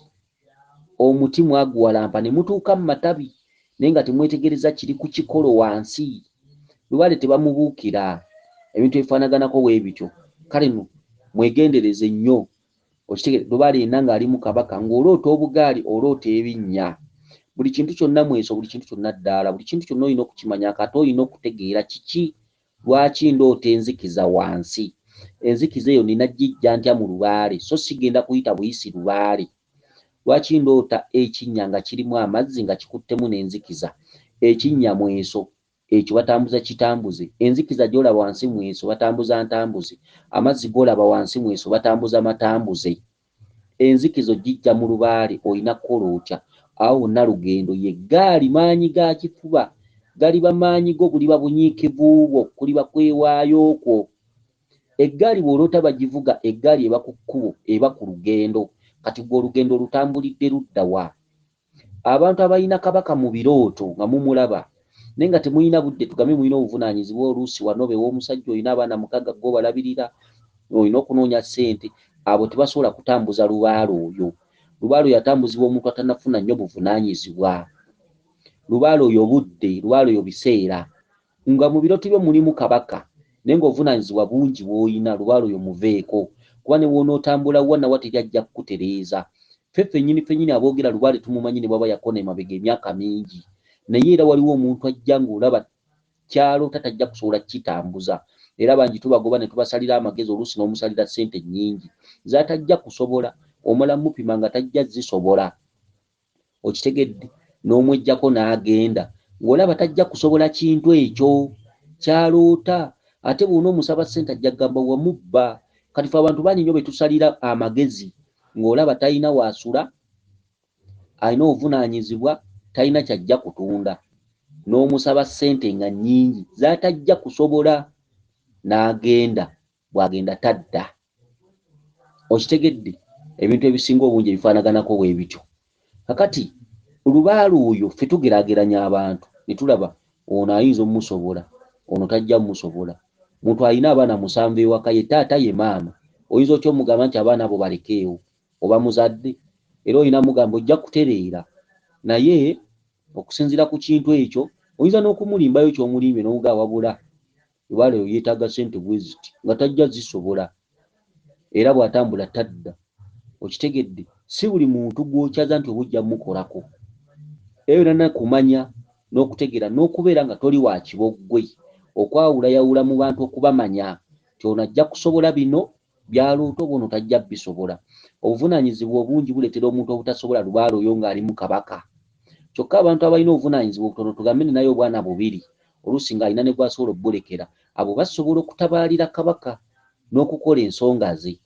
Omuti mwaguwalampa ne mutuuka mu matabi naye nga temwetegereza kiri ku kikolo wansi. Lubaale tebamubuukira, ebintu ebifaanaganako bwe bityo. Kale no mwegendereze nnyo. Okitegere Lubaale yenna ng'ali mu Kabaka ng'oloota obugaali, oloota ebinnya. Buli kintu kyonna mweso, buli kintu kyonna ddaala, buli kintu kyonna olina okukimanya, kati olina okutegeera kiki, lwaki ndoota enzikiza wansi. Enzikiza eyo nina gijja ntya mu Lubaale, so sigenda kuyita buyisi Lubaale. Lwaki ndoota ekinnya nga kirimu amazzi nga kikuttemu n'enzikiza? Ekinnya mweso, ekyo batambuza kitambuze. Enzikiza gy'olaba wansi mweso batambuza ntambuze. Amazzi g'olaba wansi mweso batambuza matambuze. Enzikizo gijja mu Lubaale, olina kukola otya? Awo wonna lugendo, y'eggaali maanyi ga kifuba, galiba maanyi go, buliba bunyiikivu bwo, kuliba kwewaayo okwo. Eggaali bw'oloota bagivuga, eggaali eba ku kkubo, eba ku lugendo. Kati gwe olugendo lutambulidde ludda wa? Abantu abalina Kabaka mu birooto nga mumulaba naye nga temulina budde, tugambe mulina obuvunaanyizibwa oluusi wano w'omusajja olina abaana 6 g'obalabirira, olina okunoonya ssente, abo tebasobola kutambuza Lubaale oyo. Lubaale oyo atambuzibwa omuntu atanafuna nnyo buvunaanyizibwa. Lubaale oyo budde, Lubaale oyo biseera. Nga mu birooto byo mulimu Kabaka naye ng'obuvunaanyizibwa bungi bw'olina, Lubaale oyo muveeko, kuba ne w'onootambula wa nawa teri ajja kukutereeza. Ffe ffennyini aboogera Lubaale tumumanyi ne bwaba yakona emabega emyaka mingi, naye era waliwo omuntu ajja ng'olaba kyaloota tajja kusobola kitambuza, era bangi tubagoba ne tubasalira amagezi, oluusi n'omusalira ssente nnyingi z'atajja kusobola, omala mupima nga tajja zisobola. Okitegedde? N'omweggyako n'agenda ng'olaba tajja kusobola kintu ekyo kyaloota, ate bw'ona omusaba ssente ajja kugamba wamubba. Kati ffe abantu bangi nnyo be tusalira amagezi ng'olaba talina waasula, alina obuvunaanyizibwa, talina kyajja kutunda, n'omusaba ssente nga nnyingi z'atajja kusobola, n'agenda. Bw'agenda tadda. Okitegedde? Ebintu ebisinga obungi ebifaanaganako bwe bityo. Kakati Lubaale oyo ffe tugeraageranya abantu ne tulaba ono ayinza omumusobola, ono tajja mumusobola. Muntu alina abaana 7 ewaka, ye taata ye maama, oyinza otya omugamba nti abaana abo balekeewo? Oba muzadde? Era olina mugamba ojja kutereera, naye okusinziira ku kintu ekyo oyinza n'okumulimbayo ky'omulimbye n'omugaa wabula Lubaale oyo yeetaaga ssente bwe ziti nga tajja zisobola, era bw'atambula tadda. Okitegedde? Si buli muntu gw'okyaza nti oba ojja mmukolako. Eyo nana kumanya n'okutegeera n'okubeera nga toli wa kiboggwe, okwawulayawula mu bantu, okubamanya nti ono ajja kusobola bino byaloota, oba ono tajja bisobola. Obuvunaanyizibwa obungi buleetera omuntu obutasobola Lubaale oyo ng'ali mu Kabaka. Kyokka abantu abalina obuvunaanyizibwa obutono, tugambe ninaye obwana 2, oluusi ng'alina ne bw'asobola obbulekera, abo basobola okutabaalira Kabaka n'okukola ensonga ze.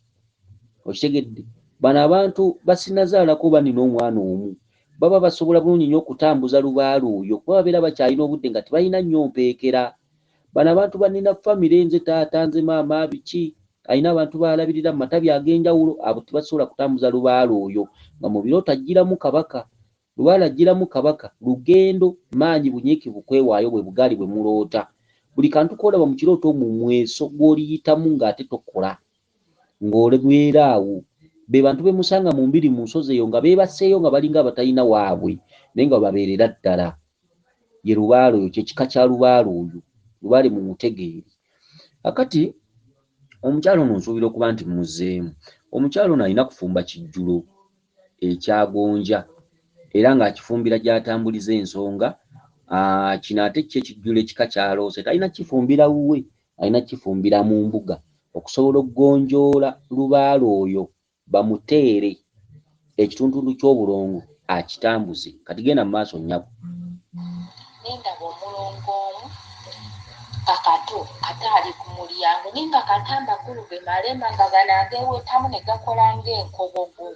Okitegedde? Bano abantu basinazaalako banina omwana omu baba basobola bulungi nnyo okutambuza Lubaale oyo, kuba babeera bakyalina obudde nga tebalina nnyo mpeekera. Bano abantu banina famire, nze taata, nze maama, biki, alina abantu baalabirira mu matabi ag'enjawulo, abo tebasobola kutambuza Lubaale oyo nga mu birooto ajjiramu Kabaka. Lubaale ajjiramu kabaka lugendo maanyi bunyiikivu kwewaayo bwe bugaali bwe muloota. Buli kantu koolaba mu kirooto mu mweso gw'oliyitamu ng'ate tokola ng'olebeera awo. Be bantu be musanga mu mbiri mu nsozi eyo nga beebaseeyo nga balinga abatalina waabwe naye nga babeerera ddala. Ye lubaale oyo, kyekika kya lubaale oyo, lubaale mu mutegeeri. Akati omukyalo ono nsuubira okuba nti muzzeemu. Omukyalo ono alina kufumba kijjulo ekyagonja era ng'akifumbira gy'atambuliza ensonga. Kino ate kye kijjulo ekika kyaloose talina kifumbira wuwe, alina kifumbira mu mbuga okusobola okugonjoola lubaale oyo bamuteere ekitundu ky'obulongo akitambuze. Kati genda mu maaso nnyabo. Nendaba omulongo omu akato ate ali ku mulyango naye nga kato amagulu ge malema nga gano ageewetamu ne gakola ng'enkobogo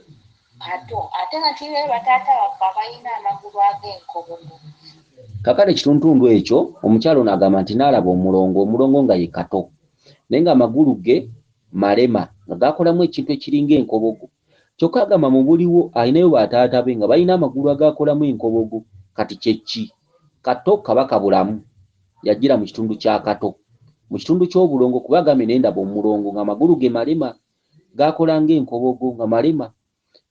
kato ate nga kibe bataata baffe abalina amagulu ag'enkobogo. Kakale ekitundu ekyo omukyalo n'agamba nti n'alaba omulongo nga ye kato naye nga amagulu ge malema nga gakolamu ekintu ekiringa enkobogo. Kyokka agamba mu buliwo alinayo bataata be nga balina amagulu agakolamu enkobogo. Kati kyeki kato kabaka bulamu yajjira mu kitundu kya kato mu kitundu ky'obulongo kuba agambe n'endaba omulongo nga amagulu ge malema gakola ng'enkobogo nga malema.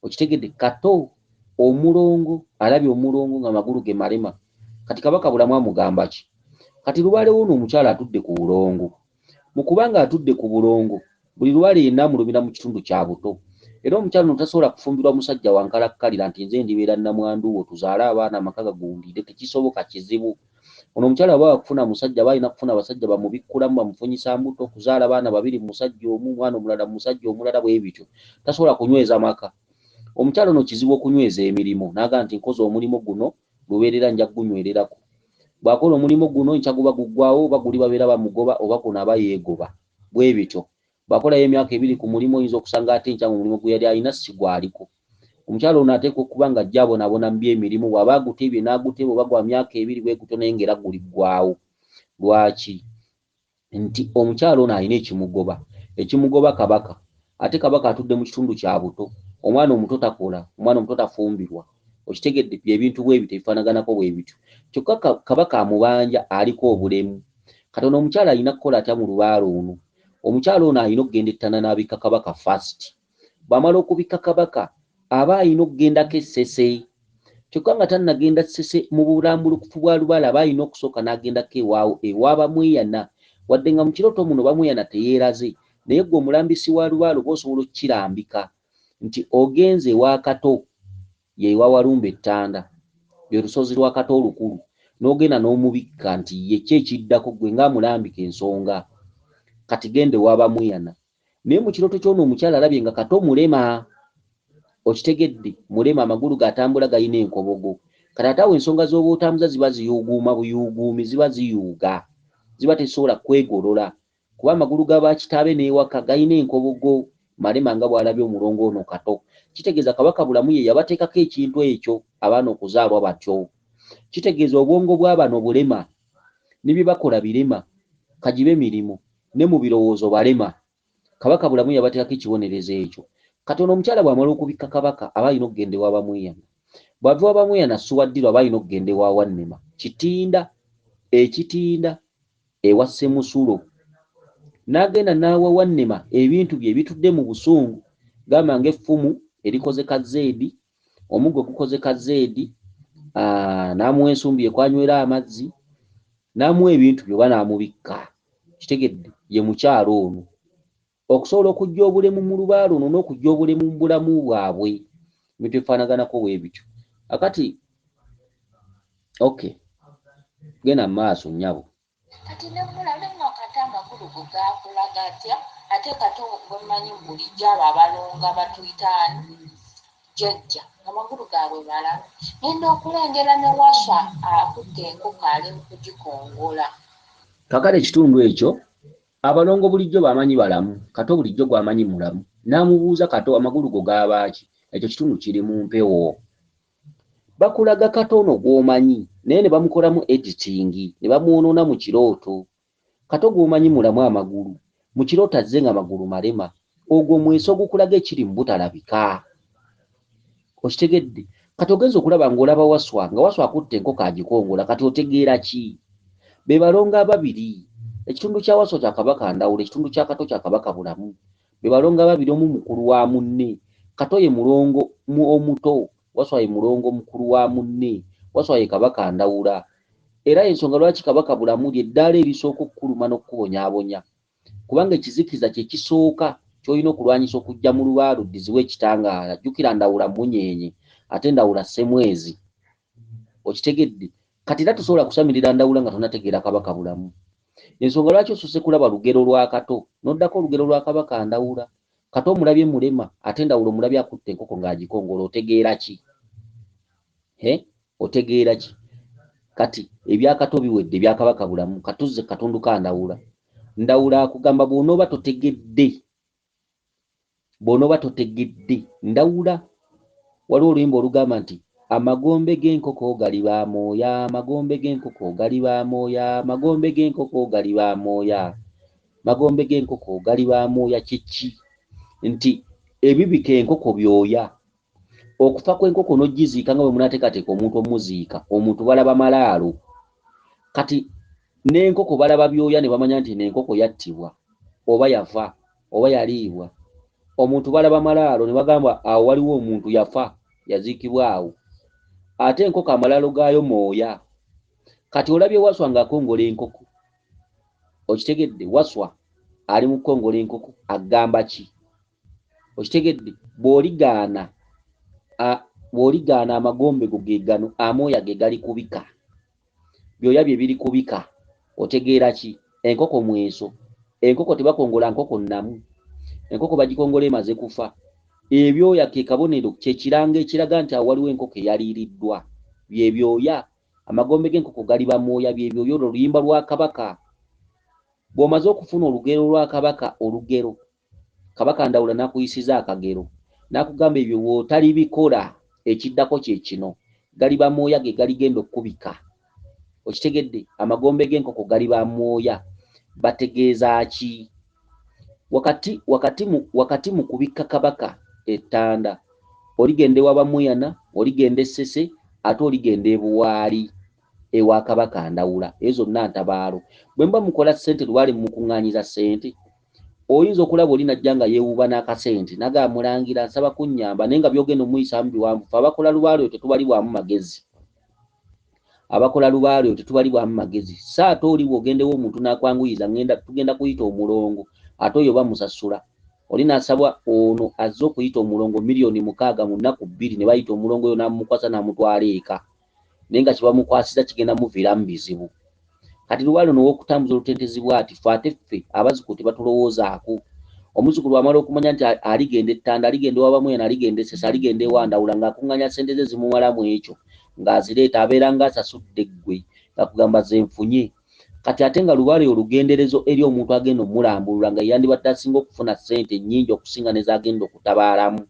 Okitegedde? Kato omulongo alabye omulongo nga amagulu ge malema. Kati kabaka bulamu amugamba ki? Kati lubaale wuno omukyala atudde ku bulongo. Mu kubanga atudde ku bulongo buli lubaale yenna amulumira mu kitundu kya buto. Era omukyala ono tasobola kufumbirwa musajja wankalakkalira nti nze ndibeera nnamwandu wo tuzaale abaana amaka gagundire, tekisoboka, kizibu. Ono omukyala bw'aba kufuna musajja aba alina kufuna abasajja bamubikkulamu bamufunyisa mbuto okuzaala abaana babiri musajja omu, mwana omulala musajja omulala bwe bityo. Tasobola kunyweza maka. Omukyala ono kizibu okunyweza emirimu n'agamba nti nkoze omulimu guno lubeerera nja kugunywererako. Bw'akola omulimu guno nkya guba guggwawo oba guli babeera bamugoba oba guno aba yeegoba bwe bityo. Bw'akolayo emyaka 2 ku mulimu oyinza okusanga ate nkya mu mulimu gwe yali alina si gwaliko. Omukyala ono ateekwa okuba nga ajja abonaabona mu by'emirimu bw'aba agutebye n'agutebye oba gwa myaka 2 bwe gutyo naye ng'era guli ggwawo. Lwaki? Nti omukyala ono alina ekimugoba kabaka. Ate kabaka atudde mu kitundu kya buto. Omwana omuto takola, omwana omuto tafumbirwa. Okitegedde? Byebintu bwe bityo ebifaanaganako bwe bityo. Kyokka kabaka amubanja aliko obulemu. Kati ono omukyala alina kukola atya mu lubaale ono? Omukyala ono alina okugenda ettana n'abikka kabaka first. Bw'amala okubikka kabaka aba alina okugendako essese. Kyokka nga tannagenda ssese mu bulambulukufu bwa lubaale aba alina okusooka n'agendako ew'abamweyana. Wadde nga mu kirooto muno bamweyana teyeeraze naye gwe omulambisi wa lubaale oba osobola okukirambika nti ogenze ewa kato ye ewa Walumbe Ettanda lwe lusozi lwa kato olukulu n'ogenda n'omubikka nti ye ki ekiddako gwe ng'amulambika ensonga. Kati gende w'abamweyana. Naye mu kirooto ky'ono omukyala alabye nga kato mulema. Okitegedde? Mulema, amagulu gatambula galina enkobogo. Kati ate awo ensonga z'oba otambuza ziba ziyuuguuma buyuuguumi, ziba ziyuuga, ziba tezisobola kwegolola kuba amagulu g'abakitaabe n'ewaka galina enkobogo malema nga bw'alabye omulongo ono kato. Kitegeeza kabaka bulamu ye yabateekako ekintu ekyo abaana okuzaalwa batyo. Kitegeeza obwongo bw'abano bulema ne bye bakola birema kagibe mirimu ne mu birowoozo balema. Kabaka bulamu yabateekako ekibonerezo ekyo. Kati ono omukyala bw'amala okubikka kabaka aba alina okugenda ewa bamweyana. Bw'ava ewa bamweyana Suwaddiro aba alina okugenda ewa Wannema. Ekitinda ewa Ssemusulo. N'agenda n'awa Wannema ebintu bye bitudde mu busungu. Gamba ng'effumu erikoze kazeedi, omuggo gukoze kazeedi, n'amuwa ensumbi ekwanywera amazzi, n'amuwa ebintu bye oba n'amubikka. Kitegedde? Ye mukyalo ono. Okusobola okujja obulemu mu lubaale ono n'okujja obulemu mu bulamu bwabwe. Ebintu ebifaanaganako bwe bityo. Akati genda mu maaso nnyabo. Kati ne mulabe nga kati amagulu go gaakulaga atya ate kati bwe mmanyi bulijjo abo abalonga batuyita jjajja amagulu gaabwe malamu. Ngenda okulengera ne Washa akutte enkoko ali mu kugikongola. Kakale ekitundu ekyo abalongo bulijjo bamanyi balamu, kato bulijjo gwamanyi mulamu. N'amubuuza kato amagulu go gaabaaki? Ekyo kitundu kiri mu mpewo. Bakulaga katono gw'omanyi naye ne bamukolamu editing ne bamwonoona mu kirooto. Kato gw'omanyi mulamu amagulu mu kirooto azze nga amagulu malema. Ogwo mweso ogukulaga ekiri mu butalabika. Okitegedde? kati ogenza okulaba ng'olaba Waswa nga Waswa akutte enkoko agikongola kati otegeera ki? Be balongo ababiri, ekitundu kya Waswa kya Kabaka Ndawula, ekitundu kya Kato kya Kabaka Bulamu. Be balongo ababiri, omu mukulu wa munne. Kato ye mulongo omuto, Waswa ye mulongo mukulu wa munne. Waswa ye Kabaka Ndawula. Era ensonga lwaki Kabaka Bulamu ly'eddaala erisooka okukuluma n'okukubonyaabonya. Kubanga ekizikiza kye kisooka ky'olina okulwanyisa okujja mu lubaalo ddizibwa ekitangaala. Jjukira Ndawula munyeenye ate Ndawula ssemwezi. Okitegedde? Kati era tosobola kusamirira Ndawula nga tonategeera Kabaka Bulamu. Ensonga lwaki osose kulaba lugero lwa Kato n'oddako olugero lwa Kabaka Ndawula. Kato omulabye mulema ate Ndawula omulabye akutte enkoko ng'agikongola, otegeera ki? Otegeera ki? Kati ebya Kato biwedde, ebya Kabaka Bulamu katuzze katundu ka Ndawula. Ndawula akugamba bw'onooba totegedde, Ndawula waliwo oluyimba olugamba nti amagombe g'enkoko galiba amooya, amagombe g'enkoko galiba amooya, amagombe g'enkoko galiba amooya, magombe g'enkoko galiba amooya. Kiki? Nti ebibika enkoko byoya. Okufa kw'enkoko n'ogiziika nga bwe munaateekateeka omuntu omuziika, omuntu balaba malaalo. Kati n'enkoko balaba byoya ne bamanya nti n'enkoko yattibwa oba yafa oba yaliibwa. Omuntu balaba malaalo ne bagamba awo waliwo omuntu yafa, yaziikibwa awo. Ate enkoko amalaalo gaayo mooya. Kati olabye Waswa ng'akongola enkoko. Okitegedde? Waswa ali mu kukongola enkoko agamba ki? Okitegedde? Bw'oligaana amagombe go ge gano, amooya ge gali kubika, byoya bye biri kubika, otegeera ki? Enkoko mweso. Enkoko tebakongola nkoko nnamu. Enkoko bagikongola emaze kufa. Ebyoya ke kabonero, kye kiranga ekiraga nti awo waliwo enkoko eyaliiriddwa. Bye byoya. Amagombe g'enkoko galiba mooya, bye byoya. Olwo oluyimba lwa Kabaka. Bw'omaze okufuna olugero lwa Kabaka, olugero Kabaka Ndawula n'akuyisiza akagero n'akugamba ebyo bw'otalibikola ekiddako kye kino, galiba mooya ge galigenda okubika. Okitegedde? Amagombe g'enkoko galiba mooya. Bategeeza ki? Wakati mu kubikka Kabaka ettanda, oligenda ewa Bamuyana, oligenda Essese, ate oligenda e Buwaali ewa Kabaka Ndawula. Ezo zonna ntabaalo. Bwe mba mukola ssente lubaale mukuŋŋaanyiza ssente, oyinza okulaba oli najja nga yeewuuba n'akasente naga mulangira nsaba kunnyamba naye nga byogenda omuyisaamu biwanvu. Fe abakola lubaale oyo tetubalibwamu magezi. Abakola lubaale oyo tetubalibwamu magezi. So ate oli bw'ogendewo omuntu n'akwanguyiza tugenda kuyita omulongo, ate oyo bamusasula. Oli n'asabwa ono azze okuyita omulongo miliyoni 6 mu nnaku 2 ne bayita omulongo oyo n'amukwasa n'amutwala eka. Naye nga kibamukwasiza kigenda muviiramu bizibu. Kati lubaale ono w'okutambuza olutentezi bw'ati ffe ate ffe abazzukulu tebatulowoozaako. Omuzzukulu amala okumanya nti aligenda ettanda, aligenda ewa Bamuyana, aligenda Essese, aligenda ewa Ndawula ng'akuŋŋaanya ssente ze zimumalamu ekyo ng'azireeta, abeera ng'asasudde ggwe ng'akugamba ze nfunye. Kati ate nga lubaale olugenderezo eri omuntu agenda omulambulula nga yandibadde asinga okufuna ssente nnyingi okusinga ne z'agenda okutabaalamu.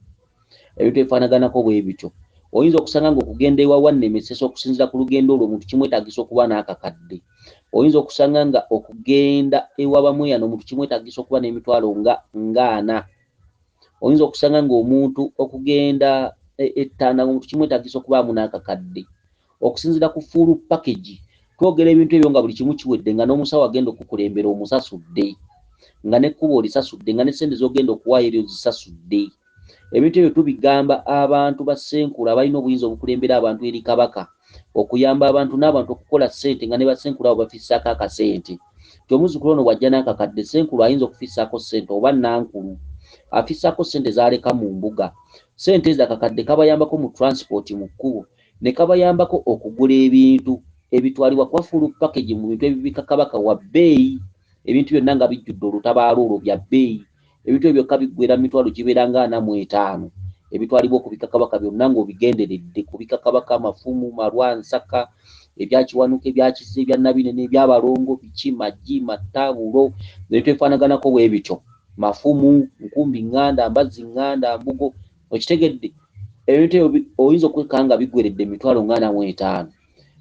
Ebintu ebifaanaganako bwe bityo. Oyinza okusanga ng'okugenda ewa Wannemesese okusinziira ku lugendo olwo omuntu kimwetaagisa okuba n'akakadde. Oyinza okusanga nga okugenda ewa Bamuyana omuntu kimwetaagisa okuba n'emitwalo nga 40. Oyinza okusanga ng'omuntu okugenda ettanda omuntu kimwetaagisa okubaamu n'akakadde. Okusinziira ku full package, twogera ebintu ebyo nga buli kimu kiwedde, nga n'omusawo agenda okukulembera omusasudde, nga n'ekkubo olisasudde, nga n'essente z'ogenda okuwaayo eri ozisasudde. Ebintu ebyo tubigamba abantu ba Ssenkulu abalina obuyinza obukulembera abantu eri Kabaka, okuyamba abantu n'abantu okukola ssente nga ne Bassenkulu abo bafissaako akasente. Nti omuzzukulu ono bw'ajja n'akakadde, Ssenkulu ayinza okufissaako ssente, oba Nankulu afissaako ssente z'aleka mu mbuga. Ssente ezo akakadde kabayambako mu transport mu kkubo, ne kabayambako okugula ebintu ebitwalibwa kwa full package mu bintu ebibika Kabaka wa bbeeyi. Ebintu byonna nga bijjudde olutabaalo olwo bya bbeeyi. Ebintu ebyo kabiggwera mitwalo gibeera nga 45 ebitwalibwa okubika Kabaka byonna ng'obigenderedde kubika Kabaka amafumu, malwa, nsaka, ebya Kiwanuka, ebya Kizza, ebya Nabinene, ebyabalongo, biki, magi, matabulo, ebintu ebifaanaganako bwe bityo, mafumu, nkumbi ŋŋanda, mbazzi ŋŋanda, mbugo. Okitegedde? Ebintu ebyo oyinza okwekanga biggweredde emitwalo 45.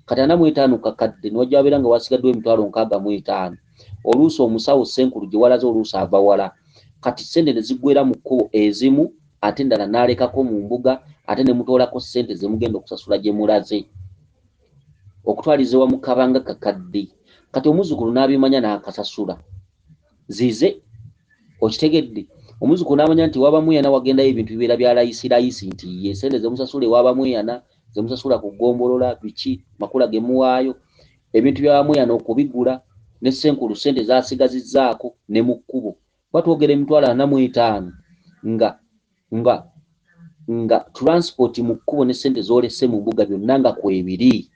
Kati 45 kakadde ne wajja wabeera nga wasigaddewo emitwalo 65. Oluusi omusawo Ssenkulu gye walaze oluusi ava wala. Kati ssente ne ziggwera mu kkubo ezimu ate endala n'alekako mu mbuga ate ne mutoolako ssente ze mugenda okusasula gye mulaze okutwaliza wamu kabanga kakadde kati omuzzukulu n'abimanya n'akasasula zize okitegedde omuzzukulu n'amanya nti waba Mweyana wagendayo ebintu bibeera bya layisi nti ye ssente ze musasule waba Mweyana ze musasula ku ggombolola biki makula ge muwaayo ebintu bya Mweyana okubigula ne Ssenkulu ssente zaasigazizzaako ne mu kkubo batwogera emitwalo 45 nga transport mu kkubo ne ssente zoolese mu mbuga byonna nga kwebiri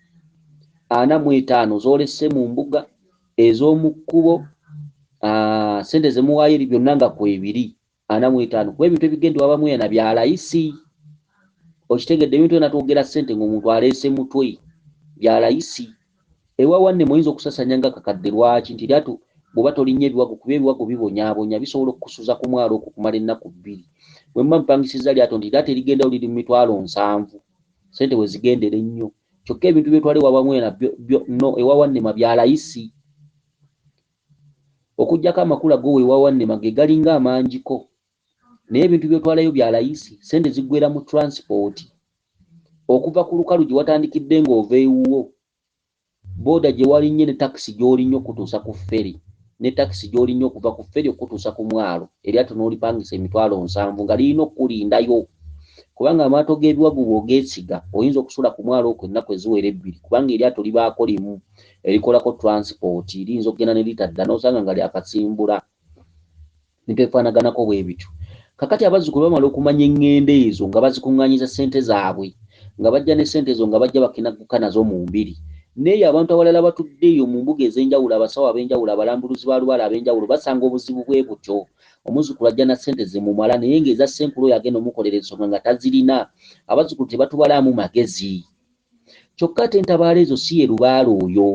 45 zoolese mu mbuga ez'omu kkubo ssente ze muwaayo eri byonna nga kwebiri 45 kuba ebintu ebigenda waba Mweyana bya layisi okitegedde ebintu byonna twogera ssente ng'omuntu aleese mutwe bya layisi ewawanne muyinza okusasanya nga kakadde lwaki nti lyatu bw'oba tolinnya ebiwago kuba ebiwago bibonyaabonya bisobola okukusuza ku mwalo okwo kumala ennaku 2 bwe mba mpangisiza lyato nti lyatu erigendawo liri mu mitwalo 7 ssente we zigendera ennyo kyokka ebintu byetwale waba Mweyana no ewawannema bya layisi okujjako amakula go ewawannema ge galinga amanjiko naye ebintu byetwalayo bya layisi ssente ziggwera mu transport okuva ku lukalu gye watandikidde ng'ova ewuwo booda gye walinnye ne takisi gy'olinnye okutuusa ku fferi ne takisi gy'olinnye okuva ku fferi okutuusa ku mwalo eryato n'olipangisa emitwalo 7 nga lirina okukulindayo kubanga amaato g'ebiwagu bw'ogeesiga oyinza okusula ku mwalo okwo ennaku eziwera 2 kubanga eryato libaako limu erikolako transport liyinza okugenda ne litadda n'osanga nga lyakasimbula nitwefaanaganako bwe bityo kakati abazzukulu bamala okumanya eŋŋendo ezo nga bazikuŋŋaanyiza ssente zaabwe nga bajja ne ssente ezo nga bajja bakinaguka nazo mu mbiri naye abantu abalala batudde eyo mu mbuga ez'enjawulo abasawo ab'enjawulo abalambuzi ba Lubaale ab'enjawulo basanga obuzibu bwe butyo omuzzukulu ajja na ssente ze mumala naye ng'eza Ssenkulu oyo agenda omukolera ensonga nga tazirina abazzukulu tebatubalamu magezi kyokka ate entabaala ezo si ye Lubaale oyo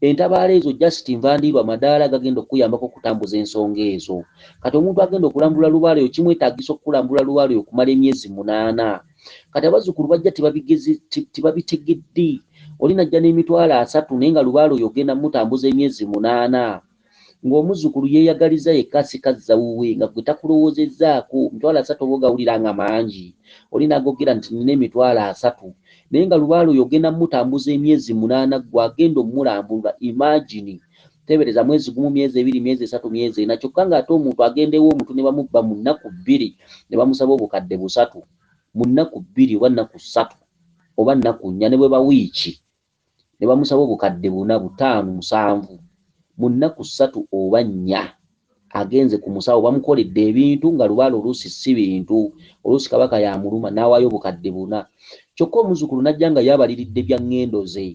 entabaala ezo just nvandiirwa madaala gagenda okuyambako okutambuza ensonga ezo kati omuntu agenda okulambula Lubaale oyo kimwetaagisa okulambula Lubaale oyo okumala emyezi 8 kati abazzukulu bajja tebabitegedde oli najja n'emitwalo 3 naye nga Lubaale oyo ogenda mutambuza emyezi 8 ng'omuzzukulu yeeyagaliza yekka sikazza wuwe nga gwe takulowoozezzaako mitwalo 3 oba ogawulira nga mangi oli n'agogera nti nina emitwalo 3 naye nga Lubaale oyo ogenda mutambuza emyezi 8 gwagenda omulambula imagine tebereza mwezi gumu myezi 2 myezi 3 myezi 4 kyokka ng'ate omuntu agendewo omuntu ne bamubba mu nnaku 2 ne bamusaba obukadde 3 mu nnaku 2 oba nnaku 3 oba nnaku 4 ne bwe bawiiki ne bamusaba obukadde 4 5 7 mu nnaku 3 oba 4 agenze ku musawo bamukoledde ebintu nga Lubaale oluusi si bintu oluusi kabaka yamuluma n'awaayo obukadde 4 kyokka omuzzukulu najja nga yabaliridde bya ŋŋendo ze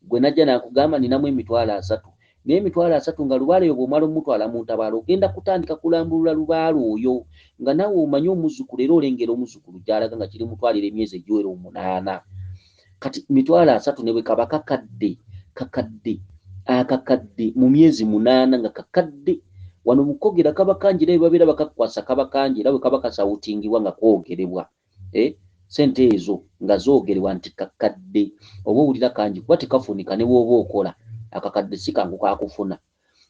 gwe najja n'akugamba ninamu emitwalo 3 naye emitwalo 3 nga Lubaale oyo bw'omala omutwala mu ntabaalo ogenda kutandika kulambulula Lubaale oyo nga naawe omanyi omuzzukulu era olengera omuzzukulu gy'alaga nga kiri mutwalira emyezi egiwera 8 kati mitwalo 3 ne bwe kaba kakadde mu myezi 8 nga kakadde wano mukogera kaba kangi era babeera bakakwasa kaba kangi era bwe kaba kasawutingibwa nga kwogerebwa sente ezo nga zoogerebwa nti kakadde oba owulira kangi kuba tekafunika ne bw'oba okola akakadde si kangu kakufuna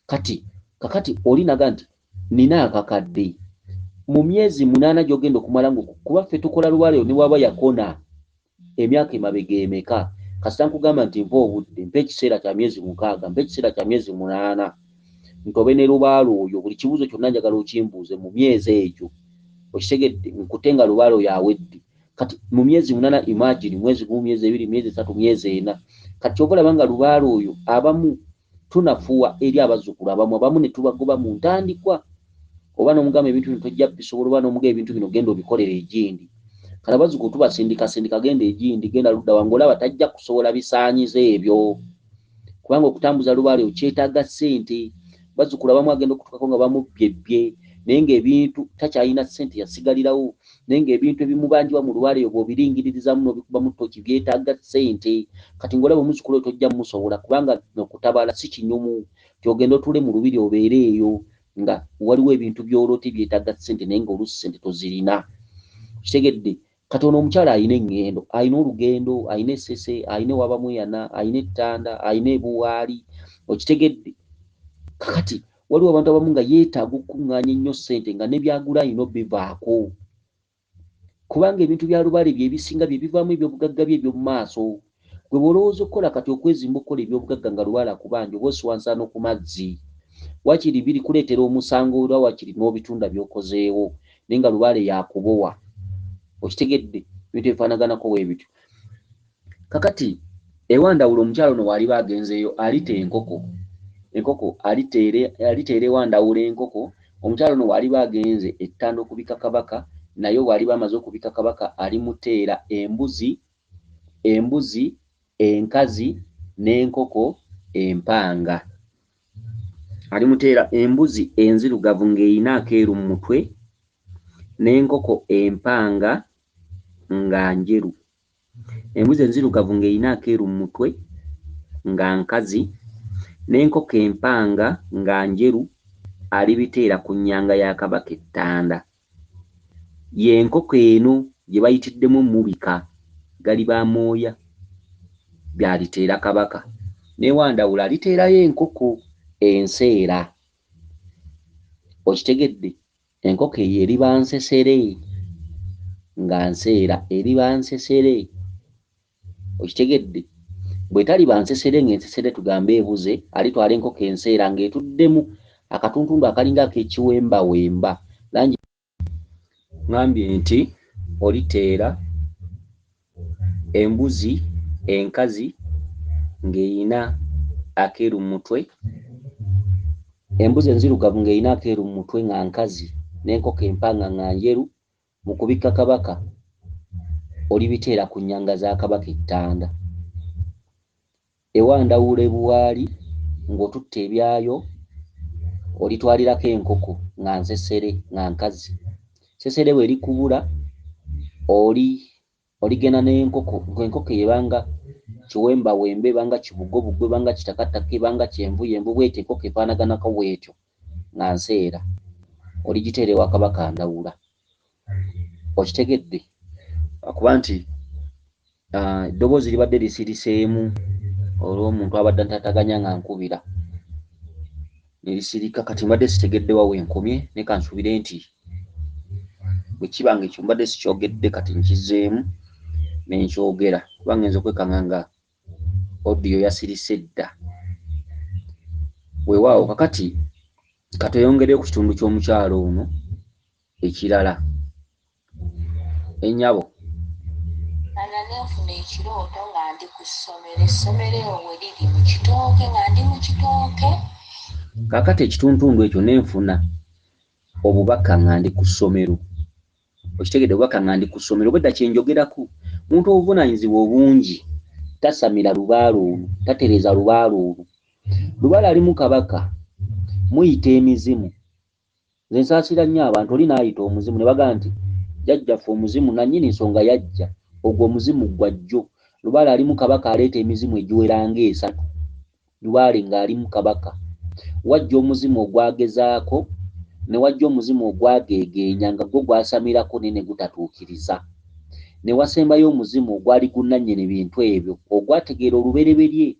kati kakati olinaga nti nina akakadde mu myezi 8 gy'ogenda okumala kuba ffe tukola Lubaale ne bw'aba yakona emyaka emabega emeka kasita nkugamba nti mpa obudde mpa ekiseera kya myezi 6 mpa ekiseera kya myezi 8 ntobe ne Lubaale oyo buli kibuuzo kyonna njagala okimbuuze mu myezi egyo okitegedde nkutenga Lubaale oyo awedde kati mu myezi 8 imagine mwezi gumu myezi 2 myezi 3 myezi 4 kati obalaba nga Lubaale oyo abamu tunafuwa eri abazzukulu abamu ne tubagoba mu ntandikwa oba n'omugamba ebintu bino tojja bisobola oba n'omugamba ebintu bino genda obikolera egindi kati abazzukulu tubasindika genda egindi genda ludda wange olaba tajja kusobola bisaanyizo ebyo kubanga okutambuza Lubaale oyo kyetaaga ssente bazzukulu abamu agenda okutukako nga bamubyebbye naye ng'ebintu takyalina ssente yasigalirawo naye ng'ebintu ebimubanjibwa mu Lubaale oyo bw'obiringiririzamu n'obikuba mu ttooki byetaaga ssente kati ng'olaba omuzzukulu oyo tojja musobola kubanga okutabaala si kinyumu kyogenda otule mu lubiri obeere eyo nga waliwo ebintu by'oloti byetaaga ssente naye ng'oluusi ssente tozirina kitegedde kati ono omukyala ayina eŋŋendo ayina olugendo ayina essese ayina waba Mweyana ayina ettanda ayina ebuwaali okitegedde kakati waliwo abantu abamu nga yeetaaga okuŋŋaanya ennyo ssente nga ne byagula ayina obivaako kubanga ebintu bya Lubaale bye bisinga bye bivaamu ebyobugagga bye eby'omu maaso. Gwe bw'olowooza okukola kati okwezimba okukola ebyobugagga nga Lubaale akubanja oba osiwansaano ku mazzi. Wakiri biri kuleetera omusango era wakiri n'obitunda by'okozeewo naye nga Lubaale yakubowa. Okitegedde ebintu ebifaanaganako bwe bityo. Kakati ewa Ndawula omukyalo ono waali baagenzeeyo alita enkoko aliteera ewa Ndawula enkoko. Omukyalo ono waali baagenze ettanda okubika kabaka, naye waali bamaze okubika kabaka alimuteera embuzi enkazi n'enkoko empanga. Alimuteera embuzi enzirugavu ng'erina akeeru mu mutwe n'enkoko empanga nga njeru. Embuzi enzirugavu ng'erina akeeru mu mutwe nga nkazi n'enkoko empanga nga njeru alibiteera ku nnyanga ya kabaka ettanda. Y'enkoko eno gye bayitiddemu mubika galiba amooya by'aliteera kabaka. N'ewa Ndawula aliteerayo enkoko enseera. Okitegedde? Enkoko eyo eriba nsesere nga nseera eriba nsesere. Okitegedde? Bwe taliba nsesere ng'ensesere tugambe ebuze, alitwala enkoko enseera ng'etuddemu akatuntundu akalinga ak'ekiwembawemba. Langi ngambye nti oliteera embuzi enkazi ng'erina akeeru mu mutwe, embuzi enzirugavu ng'erina akeeru mu mutwe nga nkazi n'enkoko empanga nga njeru. Mu kubikka kabaka olibiteera ku nnyanga za kabaka ettanda. Ewa Ndawula ebuwaali ng'otutta ebyayo olitwalirako enkoko nga nsesere nga nkazi. Sesere bwe likubula oligenda n'enkoko, enkoko ebanga kiwembawembe, ebanga kibugobugo, ebanga kitakataka, ebanga kyenvuyenvu, bw'etyo enkoko efaanaganako bw'etyo nga nseera oligiteera ewa kabaka Ndawula. Okitegedde? Kuba nti eddoboozi libadde lisiriseemu olw'omuntu abadde ntataganya nga nkubira ne lisirika. Kati mbadde sitegedde wa wenkomye, naye kansuubire nti bwe kiba nga ekyo mbadde sikyogedde kati nkizeemu ne nkyogera, kuba ngenze okwekanga nga odiyo yasirise dda. Weewaawo kakati katweyongere ku kitundu ky'omukyalo ono ekirala. Ennyabo ana neefuna ekirooto nga ndi ku ssomero, essomero eyo we liri mu Kitooke, nga ndi mu Kitooke. Kaakati ekituntundu ekyo nenfuna obubaka nga ndi ku ssomero. Okitegedde? Obubaka nga ndi ku ssomero. Obwedda kyenjogerako, muntu obuvunaanyizibwa obungi tasamira Lubaale olwo, tatereza Lubaale olwo. Lubaale alimu kabaka, muyita emizimu. Nze nsaasira nnyo abantu, oli naayita omuzimu ne bagamba nti jjajjaffe omuzimu nannyini nsonga yajja, ogwo omuzimu gwa jjo. Lubaale alimu kabaka aleeta emizimu egiwera ng'esatu. Lubaale ng'alimu kabaka. Wajja omuzimu ogwagezaako ne wajja omuzimu ogwageegeenya nga gwo gwasamirako naye ne gutatuukiriza. Ne wasembayo omuzimu ogwali gunnannyini bintu ebyo ogwategeera olubereberye.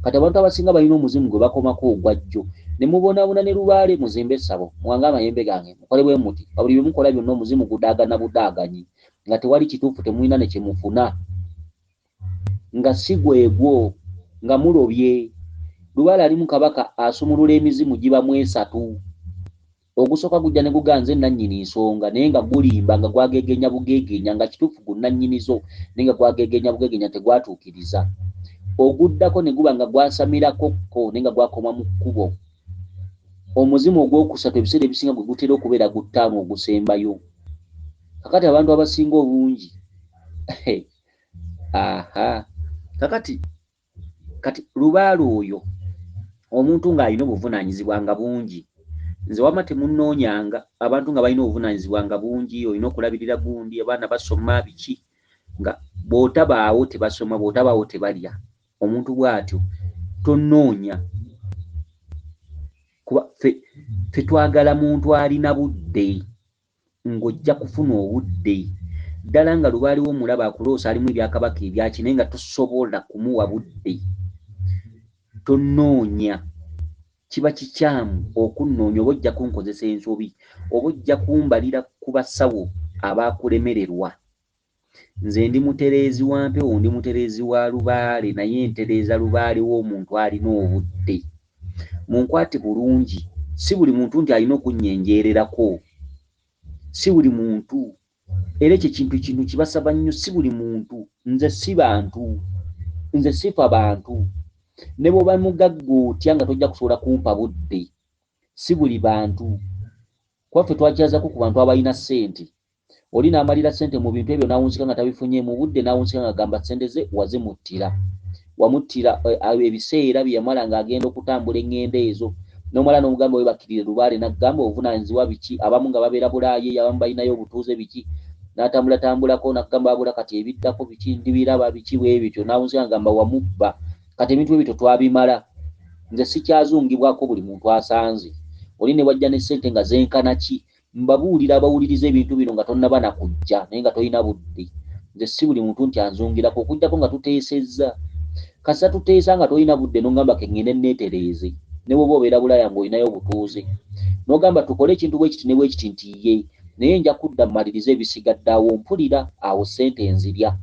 Kati abantu abasinga balina omuzimu gwe bakomako ogwa jjo. Ne mubonaabona ne Lubaale muzimbe essabo, muwange amayembe gange, mukole bwe muti. Buli bye mukola byonna omuzimu gudaagana budaaganyi nga tewali kituufu, temulina ne kye mufuna, nga si gwegwo, nga mulobye. Lubaale alimu kabaka asumulula emizimu gibamu esatu. Ogusooka gujja ne guganze nannyini nsonga naye nga gulimba nga gwageegenya bugeegenya nga kituufu gunnannyinizo naye nga gwageegenya bugeegenya tegwatuukiriza. Oguddako ne guba nga gwasamirako naye nga gwakoma mu kkubo. Omuzimu ogwokusatu ebiseera ebisinga gwe gutera okubeera guttaano ogusembayo. Kakati abantu abasinga obungi kati Lubaale oyo omuntu ng'alina obuvunaanyizibwa nga bungi. Nze wama temunnoonyanga abantu nga balina obuvunaanyizibwa nga bungi, olina okulabirira gundi, abaana basoma biki, nga bw'otabaawo tebasoma, bw'otabaawo tebalya. Omuntu bw'atyo tonnoonya. Kuba ffe twagala muntu alina budde, ng'ojja kufuna obudde. Ddala nga Lubaale w'omulaba akuloosa alimu ebyakabaka ebyaki naye nga tosobola kumuwa budde. Tonnoonya. Kiba kikyamu okunnoonya. Oba ojja kunkozesa ensobi, oba ojja kumbalira ku basawo abaakulemererwa nze ndi mutereezi wa mpewo, ndi mutereezi wa lubaale, naye ntereeza lubaale w'omuntu alina obudde. Munkwate bulungi, si buli muntu nti alina okunnyenjeererako, si buli muntu. Era ekyo kintu kibasaba nnyo, si buli muntu. Nze si bantu, nze sifa bantu. Ne bw'oba mugagga otya nga tojja kusobola kumpa budde, si buli bantu. Kwaffe twakyazako ku bantu abalina ssente. Oli n'amalira ssente mu bintu ebyo n'awunzika nga tabifunye mu budde, n'awunzika nga agamba ssente ze wazimuttira. Wamuttira ebiseera bye yamala ng'agenda okutambula eŋŋendo ezo. N'omala n'omugamba webakirire lubaale, n'agamba obuvunaanyizibwa biki, abamu nga babeera Bulaayi, abamu balinayo obutuuze biki. N'atambulatambulako n'agamba wabula kati ebiddako biki, ndibiraba biki bwe bityo, n'awunzika ng'agamba wamubba. Kati ebintu ebyo twabimala. Nze sikyazungibwako buli muntu asanze. Oli ne wajja ne ssente nga zenkana ki, mbabuulira abawuliriza ebintu bino nga tonnaba na kujja naye nga tolina budde. Nze si buli muntu nti anzungirako, okugjako nga tuteesezza. Kasa tuteesa nga tolina budde n'ogamba keŋŋende neetereeze, ne bw'oba obeera Bulaaya ng'olinayo obutuuze. N'ogamba tukole ekintu bwe kiti ne bwe kiti nti ye, naye nja kudda mmaliriza ebisigadde awo, mpulira awo ssente nzirya.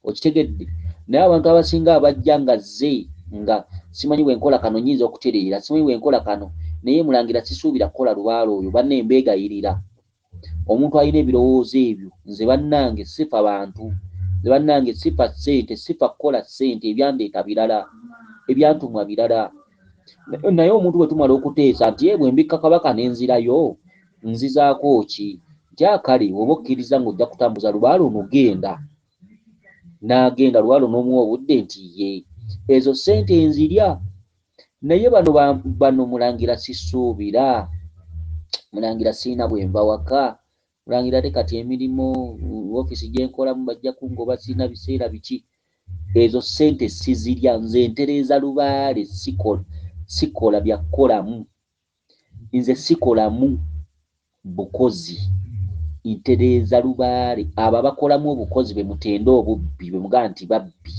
Okitegedde? Naye abantu abasinga abajja nga zze nga simanyi bwe nkola kano nnyinza okutereera, simanyi bwe nkola kano, naye Mulangira sisuubira kukola lubaale oyo, banne mbeegayirira. Omuntu alina ebirowoozo ebyo, nze bannange sifa bantu, nze bannange sifa ssente, sifa kukola ssente, ebyandeeta birala, ebyantumwa birala. Naye omuntu bwe tumala okuteesa nti bwe mbikka Kabaka n'enzirayo, nzizaako ki? Nti akale oba okkiriza ng'ojja kutambuza lubaale onogenda. N'agenda lubaale n'omuwa obudde nti ye, ezo ssente nzirya. Naye bano Mulangira sisuubira. Mulangira siina bwe nva waka. Mulangira te kati emirimu woofiisi gye nkolamu bajja kungoba siina biseera biki. Ezo ssente sizirya. Nze ntereeza lubaale, sikola bya kukolamu. Nze sikolamu bukozi, ntereeza lubaale. Abo abakolamu obukozi be mutende obubbi, be mugaa nti babbi,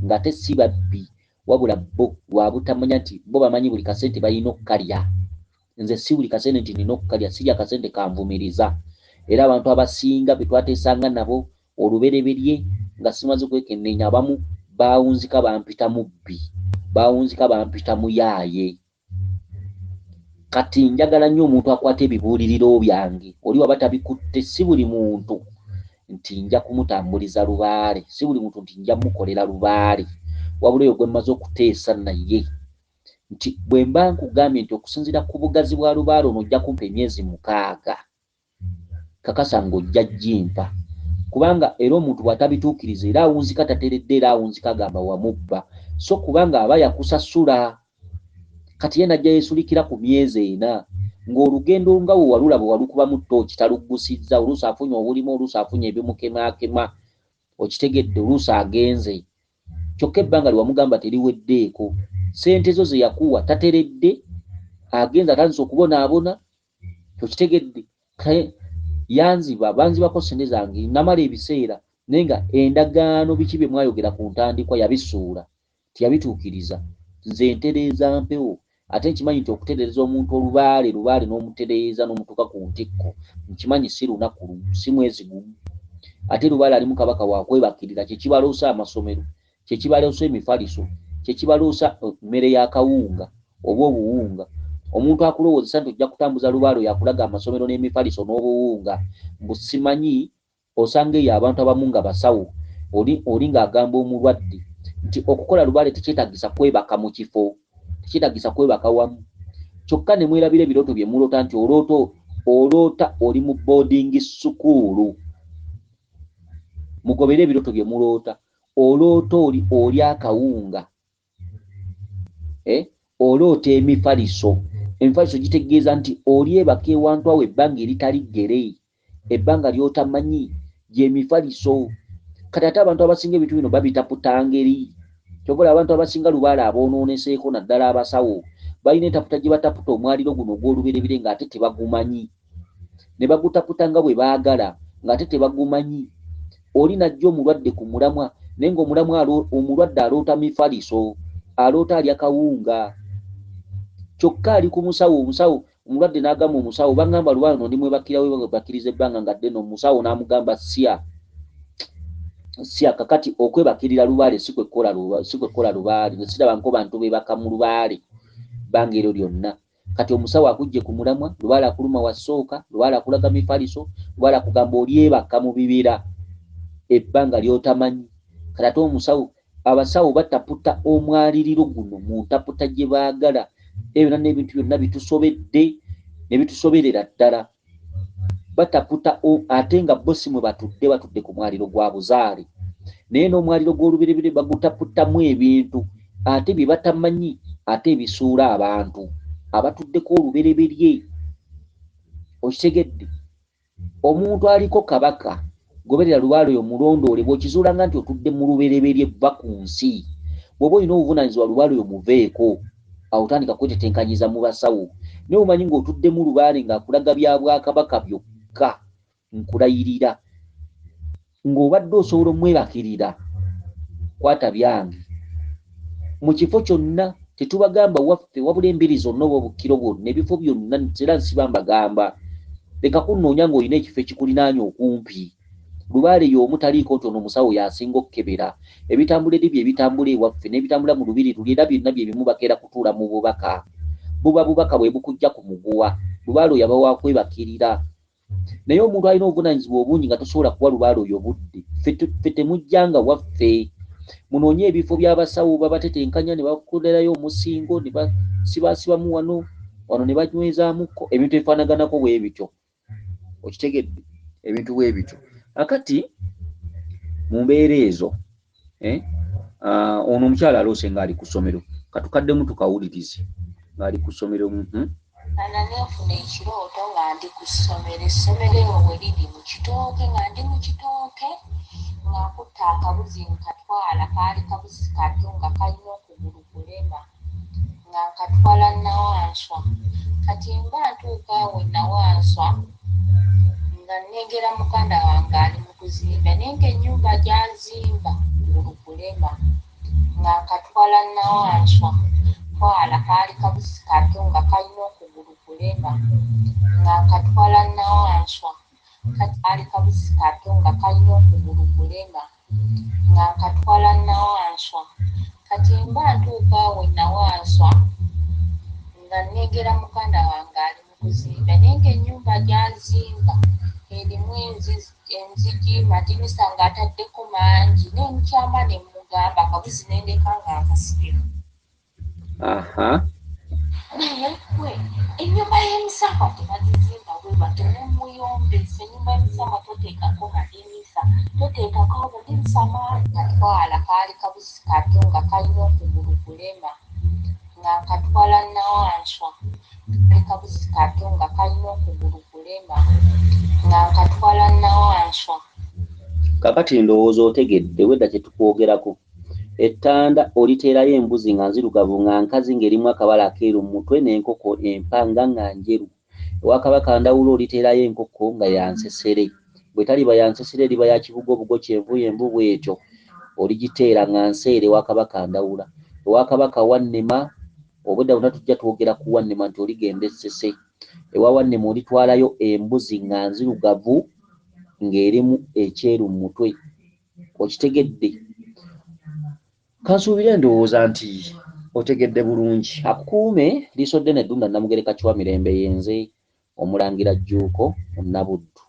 nga te si babbi, wabula bo lwabutamanya nti bo bamanyi buli kasente balina okukalya. Nze si buli kasente nti nina okukalya, sirya kasente kanvumiriza. Era abantu abasinga be twateesanga nabo olubereberye nga simaze kwekenneenya, abamu baawunzika bampita mubbi, baawunzika bampita muyaaye. Kati njagala nnyo omuntu akwata ebibuuliriro byange. Oli waba tabikutte, si buli muntu nti nja kumutambuliza lubaale, si buli muntu nti nja mukolera lubaale, wabula oyo gwe mmaze okuteesa naye nti bwe mba nkugambye nti okusinziira ku bugazi bwa lubaale ono ojja kumpa emyezi 6, kakasa ng'ojja jjimpa. Kubanga era omuntu bw'atabituukiriza era awunzika tateredde, era awunzika agamba wamubba, so kubanga aba yakusasula. Kati ye najja yeesulikira ku myezi 4 ng'olugendo nga we walulaba walukubamu ttooki taluggusizza, oluusi afunye obulimu, oluusi afunye ebimukemakema, okitegedde, oluusi agenze. Kyokka ebbanga lye wamugamba teriweddeeko, ssente zo ze yakuwa tateredde, agenza atandise okubonaabona, okitegedde. Yanziba, banzibako ssente zange, namala ebiseera, naye nga endagaano biki bye mwayogera ku ntandikwa yabisuula, tiyabituukiriza. Nze ntereeza mpewo. Ate nkimanyi nti okutereeza omuntu olubaale n'omutereeza n'omutuuka ku ntikko, nkimanyi si lunaku lumu, si mwezi gumu. Ate lubaale alimu Kabaka wa kwebakirira, kye kibaloosa amasomero, kye kibaloosa emifaliso, kye kibaloosa mmere y'akawunga oba obuwunga. Omuntu akulowoozesa nti ojja kutambuza lubaale yakulaga amasomero n'emifaliso n'obuwunga, mbu simanyi, osanga eyo abantu abamu nga basawo, oli ng'agamba omulwadde nti okukola lubaale tekyetagisa kwebaka mu kifo, tekyetagisa kwebaka wamu. Kyokka ne mwerabira ebirooto bye muloota nti oloota oli mu boarding school. Mugobere ebirooto bye muloota, oloota oli akawunga, oloota emifaliso. Emifaliso gitegeeza nti oli ebaka ewantu awo ebbanga eritali ggere, ebbanga ly'otamanyi, gy'emifaliso. Kati ate abantu abasinga ebintu bino babitaputa ngeri. Kyobola abantu abasinga lubaale aboonooneseeko naddala abasawo, balina entaputa gye bataputa omwaliro guno ogw'oluberebire ng'ate tebagumanyi, ne bagutaputa nga bwe baagala ng'ate tebagumanyi. Oli najja omulwadde ku mulamwa, naye omulwadde aloota mifaliso, aloota alya kawunga. Kyokka ali ku musawo, omulwadde n'agamba omusawo, bangamba lubaale no ndi mwebakira we bakiriza ebbanga nga ddene, omusawo n'amugamba sya. si akakati okwebakirira lubaale sikwekola lubaale nesiraba nko bantu bebaka mu lubaale bangero lyonna kati omusawo akujje ku mulamwa lubaale akuluma wasooka lubaale akulaga mifaliso lubaale akugamba olyebaka mu bibira ebbanga lyotamanyi kati ate omusawo abasawo bataputa omwaliriro guno mu ntaputa gye baagala ebyo n'ebintu byonna bitusobedde ne bitusoberera ddala bataputa ate nga bo si mwe batudde ku mwaliro gwa buzaale naye n'omwaliro gw'olubereberye bagutaputamu ebintu ate bye batamanyi ate ebisuula abantu abatuddeko olubereberye okitegedde omuntu aliko kabaka goberera lubaale oyo mulondoole bw'okizuulanga nti otudde mu lubereberye vva ku nsi bw'oba olina obuvunaanyizibwa lubaale oyo muveeko awo otandika kwetetenkanyiza mu basawo naye omanyi ng'otuddemu lubaale ng'akulaga bya bwakabaka byokka nkulayirira ng'obadde osobola omwebakirira kwata byange mu kifo kyonna tetubagamba waffe wabula embiri zonna oba obukkiro bwonna ebifo byonna era nsiba mbagamba leka kunnoonya ng'olina ekifo ekikulinaanya okumpi lubaale y'omu taliiko nti ono omusawo yasinga okkebera ebitambula eri bye ebitambula ewaffe n'ebitambula mu lubiri luli era byonna bye bimu bakeera kutuula mu bubaka buba bubaka bwe bukujja ku muguwa lubaale oyo aba wakwebakirira naye omuntu alina obuvunaanyizibwa obungi nga tosobola kuwa lubaale oyo budde ffe temujjanga waffe munoonye ebifo by'abasawo babatetenkanya ne bakolerayo omusingo ne basibasibamu wano ne banywezaamuko ebintu ebifaanaganako bwe bityo okitegedde ebintu bwe bityo akati mu mbeera ezo ono omukyala aloose ng'ali ku ssomero katukaddemu tukawulirize ng'ali ku ssomero ana neefuna ekirooto nga ndi ku ssomero essomero eyo we liri mu kitooke nga ndi mu kitooke nga nkutta akabuzi nkatwala kaali kabuzi kato nga kalina okugulu kulema nga nkatwala nawanswa kati mba ntuuka we nawanswa nga nnengera muganda wange ali mu kuzimba naye ng'ennyumba gy'azimba gulu kulema nga nkatwala nawanswa twala kaali kabuzi kato nga kalina okugulu kulema nga nkatwala nawanswa kaali kabuzi kato nga kalina okugulu kulema nga nkatwala nawanswa kati mba ntuuka we nawanswa nga nnengera muganda wange ali mu kuzimba naye ng'ennyumba gy'azimba erimu enzigi madinisa ng'ataddeko mangi nemukyama ne mugamba akabuzi nendeka nga akasibira naye ennyumba y'emisamba tebagizimba bwe batyo nemuyombesa ennyumba y'emisamba toteekako madinisa toteekako obudinisa mangi katwala kaali kabuzi kato nga kalina okugulu kulema nga nkatwala nawanswa kaali kabuzi kato nga kalina okugulu kulema nga nkatwala nawanswa kakati ndowooza otegedde wedda kyetukwogerako ettanda oliteerayo embuzi nga nzirugavu nga nkazi ng'erimu akabala akeeru mu mutwe n'enkoko empanga nga njeru ewakabaka Ndawula oliteerayo enkoko nga yansesere bwe taliba yansesere eriba ya kibuga obugo kyenvu bw'etyo oligiteera nga nseere ewakabaka Ndawula ewakabaka Wannema obudde bonna tujja twogera ku Wannema nti oligenda essese ewa Wannema olitwalayo embuzi nga nzirugavu ng'erimu ekyeru mu mutwe okitegedde kansuubire ndowooza nti otegedde bulungi akukuume liiso ddene Ddunda Namugereka Kiwamirembe yenze Omulangira Jjuuko Nabuddu.